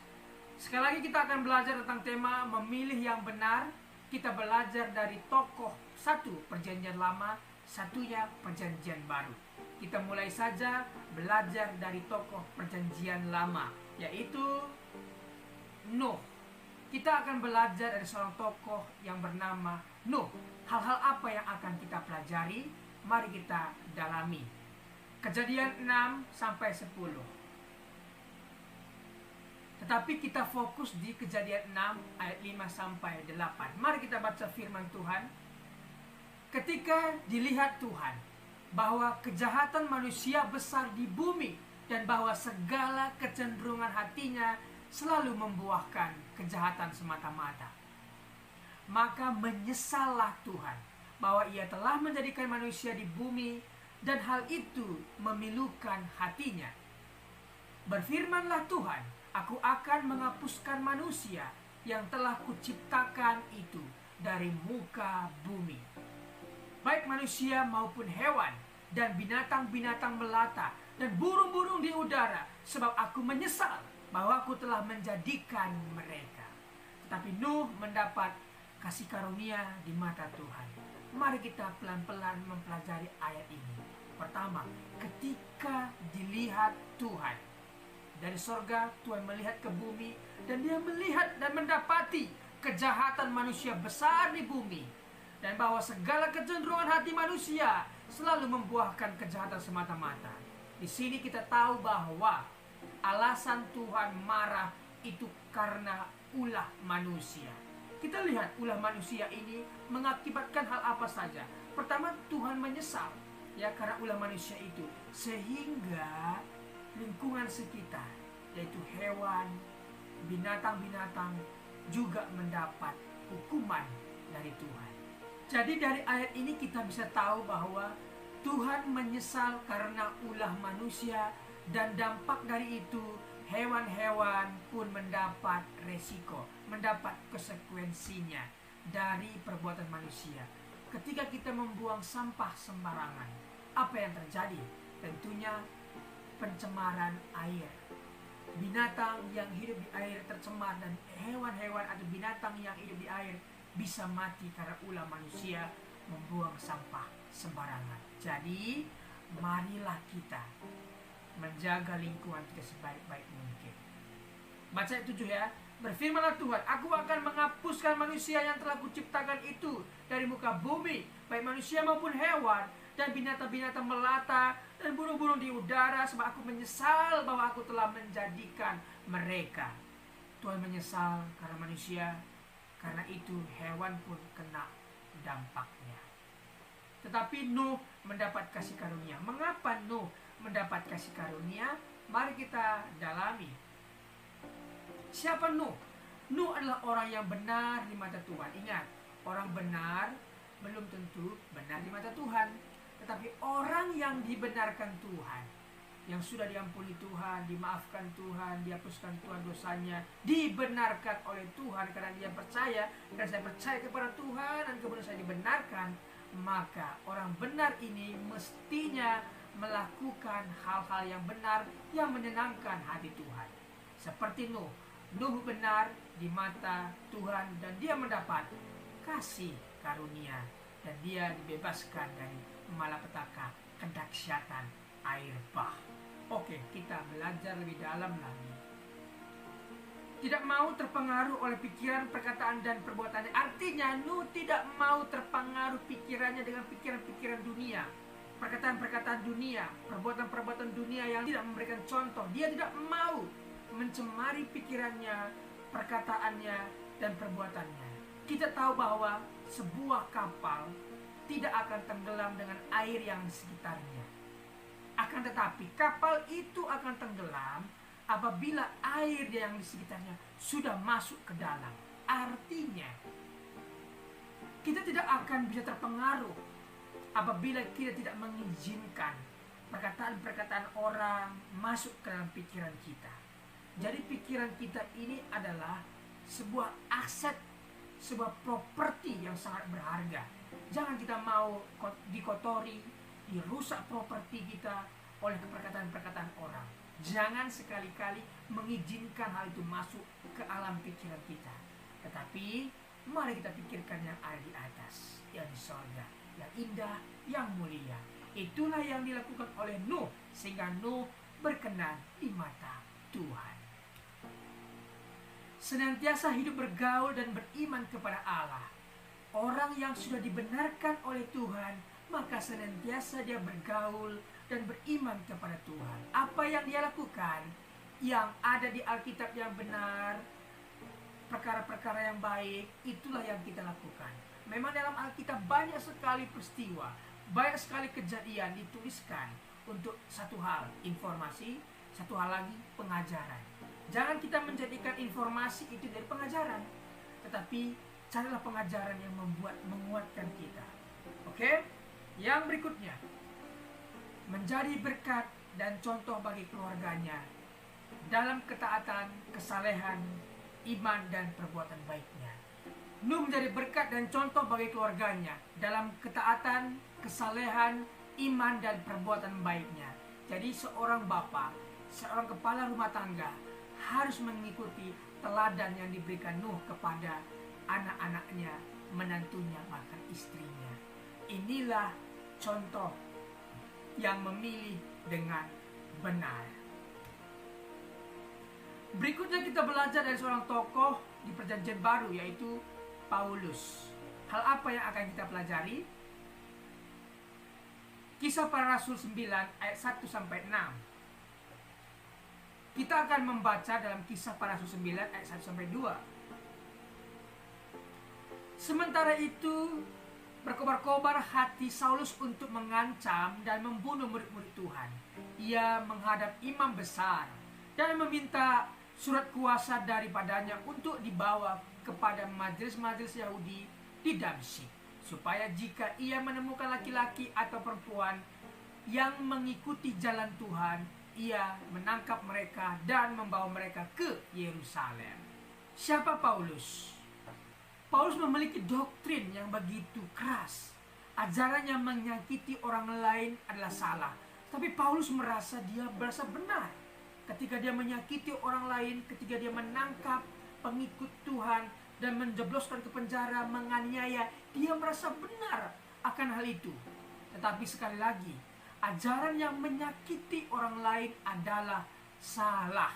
Sekali lagi kita akan belajar tentang tema memilih yang benar. Kita belajar dari tokoh satu Perjanjian Lama, satunya Perjanjian Baru. Kita mulai saja belajar dari tokoh Perjanjian Lama, yaitu Nuh. Kita akan belajar dari seorang tokoh yang bernama Nuh. Hal-hal apa yang akan kita pelajari? Mari kita dalami. Kejadian 6 sampai 10. Tetapi kita fokus di Kejadian 6 ayat 5 sampai 8. Mari kita baca firman Tuhan. Ketika dilihat Tuhan bahwa kejahatan manusia besar di bumi dan bahwa segala kecenderungan hatinya selalu membuahkan kejahatan semata-mata, maka menyesallah Tuhan bahwa ia telah menjadikan manusia di bumi dan hal itu memilukan hatinya. Berfirmanlah Tuhan, aku akan menghapuskan manusia yang telah kuciptakan itu dari muka bumi, baik manusia maupun hewan dan binatang-binatang melata dan burung-burung di udara, sebab aku menyesal bahwa aku telah menjadikan mereka. Tetapi Nuh mendapat kasih karunia di mata Tuhan. Mari kita pelan-pelan mempelajari ayat ini. Pertama, ketika dilihat Tuhan dari sorga, Tuhan melihat ke bumi dan dia melihat dan mendapati kejahatan manusia besar di bumi dan bahwa segala kecenderungan hati manusia selalu membuahkan kejahatan semata-mata. Di sini kita tahu bahwa alasan Tuhan marah itu karena ulah manusia. Kita lihat ulah manusia ini mengakibatkan hal apa saja. Pertama, Tuhan menyesal ya karena ulah manusia itu, sehingga lingkungan sekitar, yaitu hewan, binatang-binatang juga mendapat hukuman dari Tuhan. Jadi dari ayat ini kita bisa tahu bahwa Tuhan menyesal karena ulah manusia, dan dampak dari itu hewan-hewan pun mendapat resiko, mendapat konsekuensinya dari perbuatan manusia. Ketika kita membuang sampah sembarangan, apa yang terjadi? Tentunya pencemaran air. Binatang yang hidup di air tercemar dan hewan-hewan atau binatang yang hidup di air bisa mati karena ulah manusia membuang sampah sembarangan. Jadi marilah kita menjaga lingkungan kita sebaik-baik mungkin. Baca ayat 7 ya. Berfirmanlah Tuhan, aku akan menghapuskan manusia yang telah kuciptakan itu dari muka bumi, baik manusia maupun hewan, dan binatang-binatang melata, dan burung-burung di udara, sebab aku menyesal bahwa aku telah menjadikan mereka. Tuhan menyesal karena manusia, karena itu hewan pun kena dampaknya. Tetapi Nuh mendapat kasih karunia. Mengapa Nuh mendapat kasih karunia? Mari kita dalami. Siapa Nuh? Nuh adalah orang yang benar di mata Tuhan. Ingat, orang benar belum tentu benar di mata Tuhan. Tetapi orang yang dibenarkan Tuhan, yang sudah diampuni Tuhan, dimaafkan Tuhan, dihapuskan Tuhan dosanya, dibenarkan oleh Tuhan karena dia percaya, dan saya percaya kepada Tuhan dan kemudian saya dibenarkan, maka orang benar ini mestinya melakukan hal-hal yang benar yang menyenangkan hati Tuhan. Seperti Nuh. Nuh benar di mata Tuhan dan dia mendapat kasih karunia dan dia dibebaskan dari malapetaka kedahsyatan air bah. Oke, kita belajar lebih dalam lagi. Tidak mau terpengaruh oleh pikiran, perkataan, dan perbuatannya. Artinya Nuh tidak mau terpengaruh pikirannya dengan pikiran-pikiran dunia, perkataan-perkataan dunia, perbuatan-perbuatan dunia yang tidak memberikan contoh. Dia tidak mau mencemari pikirannya, perkataannya, dan perbuatannya. Kita tahu bahwa sebuah kapal tidak akan tenggelam dengan air yang di sekitarnya. Akan tetapi kapal itu akan tenggelam apabila air yang di sekitarnya sudah masuk ke dalam. Artinya kita tidak akan bisa terpengaruh apabila kita tidak mengizinkan perkataan-perkataan orang masuk ke dalam pikiran kita. Jadi pikiran kita ini adalah sebuah aset, sebuah properti yang sangat berharga. Jangan kita mau dikotori, dirusak properti kita oleh perkataan-perkataan orang. Jangan sekali-kali mengizinkan hal itu masuk ke alam pikiran kita. Tetapi mari kita pikirkan yang ada di atas, yang di sorga, yang indah, yang mulia. Itulah yang dilakukan oleh Nuh, sehingga Nuh berkenan di mata Tuhan. Senantiasa hidup bergaul dan beriman kepada Allah. Orang yang sudah dibenarkan oleh Tuhan, maka senantiasa dia bergaul dan beriman kepada Tuhan. Apa yang dia lakukan, yang ada di Alkitab yang benar, perkara-perkara yang baik, itulah yang kita lakukan. Memang dalam Alkitab banyak sekali peristiwa, banyak sekali kejadian dituliskan untuk satu hal, informasi, satu hal lagi, pengajaran. Jangan kita menjadikan informasi itu dari pengajaran, tetapi carilah pengajaran yang menguatkan kita. Oke? Yang berikutnya, menjadi berkat dan contoh bagi keluarganya dalam ketaatan, kesalehan, iman, dan perbuatan baiknya. Nuh menjadi berkat dan contoh bagi keluarganya dalam ketaatan, kesalehan, iman, dan perbuatan baiknya. Jadi seorang bapa, seorang kepala rumah tangga harus mengikuti teladan yang diberikan Nuh kepada anak-anaknya, menantunya, bahkan istrinya. Inilah contoh yang memilih dengan benar. Berikutnya kita belajar dari seorang tokoh di Perjanjian Baru, yaitu Paulus. Hal apa yang akan kita pelajari? Kisah Para Rasul 9 ayat 1 sampai 6. Kita akan membaca dalam Kisah Para Rasul 9 ayat 1 sampai 2. Sementara itu berkobar-kobar hati Saulus untuk mengancam dan membunuh murid-murid Tuhan. Ia menghadap imam besar dan meminta surat kuasa daripadanya untuk dibawa kepada majelis-majelis Yahudi di Damsyik, supaya jika ia menemukan laki-laki atau perempuan yang mengikuti jalan Tuhan, ia menangkap mereka dan membawa mereka ke Yerusalem. Siapa Paulus? Paulus memiliki doktrin yang begitu keras. Ajarannya menyakiti orang lain adalah salah. Tapi Paulus merasa benar. Ketika dia menyakiti orang lain, ketika dia menangkap pengikut Tuhan dan menjebloskan ke penjara, menganiaya, dia merasa benar akan hal itu. Tetapi sekali lagi, ajaran yang menyakiti orang lain adalah salah.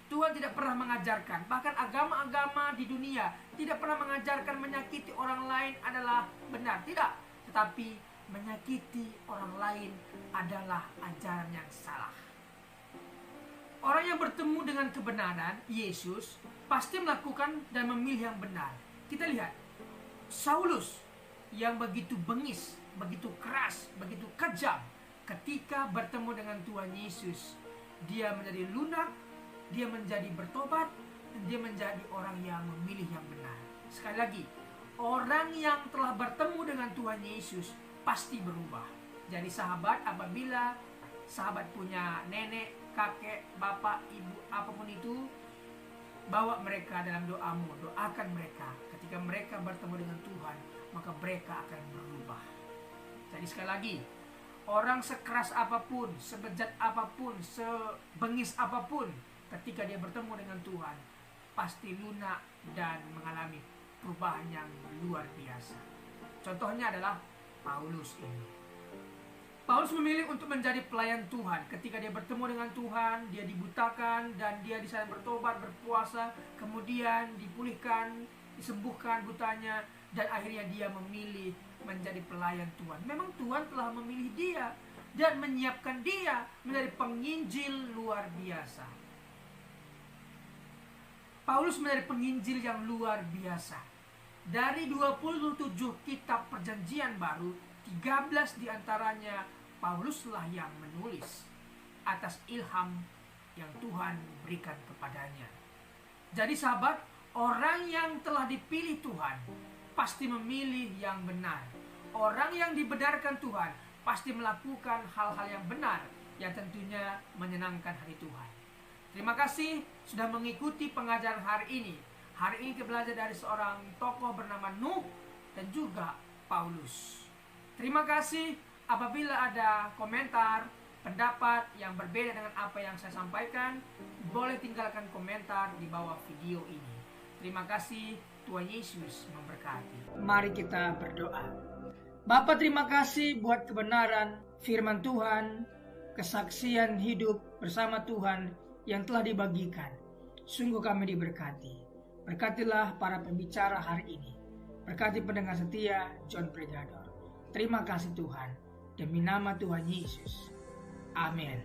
Tuhan tidak pernah mengajarkan, bahkan agama-agama di dunia tidak pernah mengajarkan menyakiti orang lain adalah benar. Tidak, tetapi menyakiti orang lain adalah ajaran yang salah. Orang yang bertemu dengan kebenaran, Yesus, pasti melakukan dan memilih yang benar. Kita lihat, Saulus yang begitu bengis, begitu keras, begitu kejam, ketika bertemu dengan Tuhan Yesus, dia menjadi lunak, dia menjadi bertobat, dan dia menjadi orang yang memilih yang benar. Sekali lagi, orang yang telah bertemu dengan Tuhan Yesus pasti berubah. Jadi sahabat, apabila sahabat punya nenek, kakek, bapak, ibu, apapun itu, bawa mereka dalam doamu, doakan mereka. Ketika mereka bertemu dengan Tuhan, maka mereka akan berubah. Jadi sekali lagi, orang sekeras apapun, sebejat apapun, sebengis apapun, ketika dia bertemu dengan Tuhan, pasti lunak dan mengalami perubahan yang luar biasa. Contohnya adalah Paulus ini. Paulus memilih untuk menjadi pelayan Tuhan. Ketika dia bertemu dengan Tuhan, dia dibutakan dan dia di sana bertobat, berpuasa, kemudian dipulihkan, disembuhkan butanya, dan akhirnya dia memilih menjadi pelayan Tuhan. Memang Tuhan telah memilih dia dan menyiapkan dia menjadi penginjil luar biasa. Paulus menjadi penginjil yang luar biasa. Dari 27 kitab perjanjian baru, 13 diantaranya Pauluslah yang menulis atas ilham yang Tuhan berikan kepadanya. Jadi sahabat, orang yang telah dipilih Tuhan pasti memilih yang benar. Orang yang dibenarkan Tuhan pasti melakukan hal-hal yang benar yang tentunya menyenangkan hati Tuhan. Terima kasih sudah mengikuti pengajaran hari ini. Hari ini kita belajar dari seorang tokoh bernama Nuh dan juga Paulus. Terima kasih. Apabila ada komentar, pendapat yang berbeda dengan apa yang saya sampaikan, boleh tinggalkan komentar di bawah video ini. Terima kasih. Tuhan Yesus memberkati. Mari kita berdoa. Bapa, terima kasih buat kebenaran firman Tuhan, kesaksian hidup bersama Tuhan yang telah dibagikan. Sungguh kami diberkati. Berkatilah para pembicara hari ini. Berkati pendengar setia John Pregador. Terima kasih Tuhan. Demi nama Tuhan Yesus. Amin.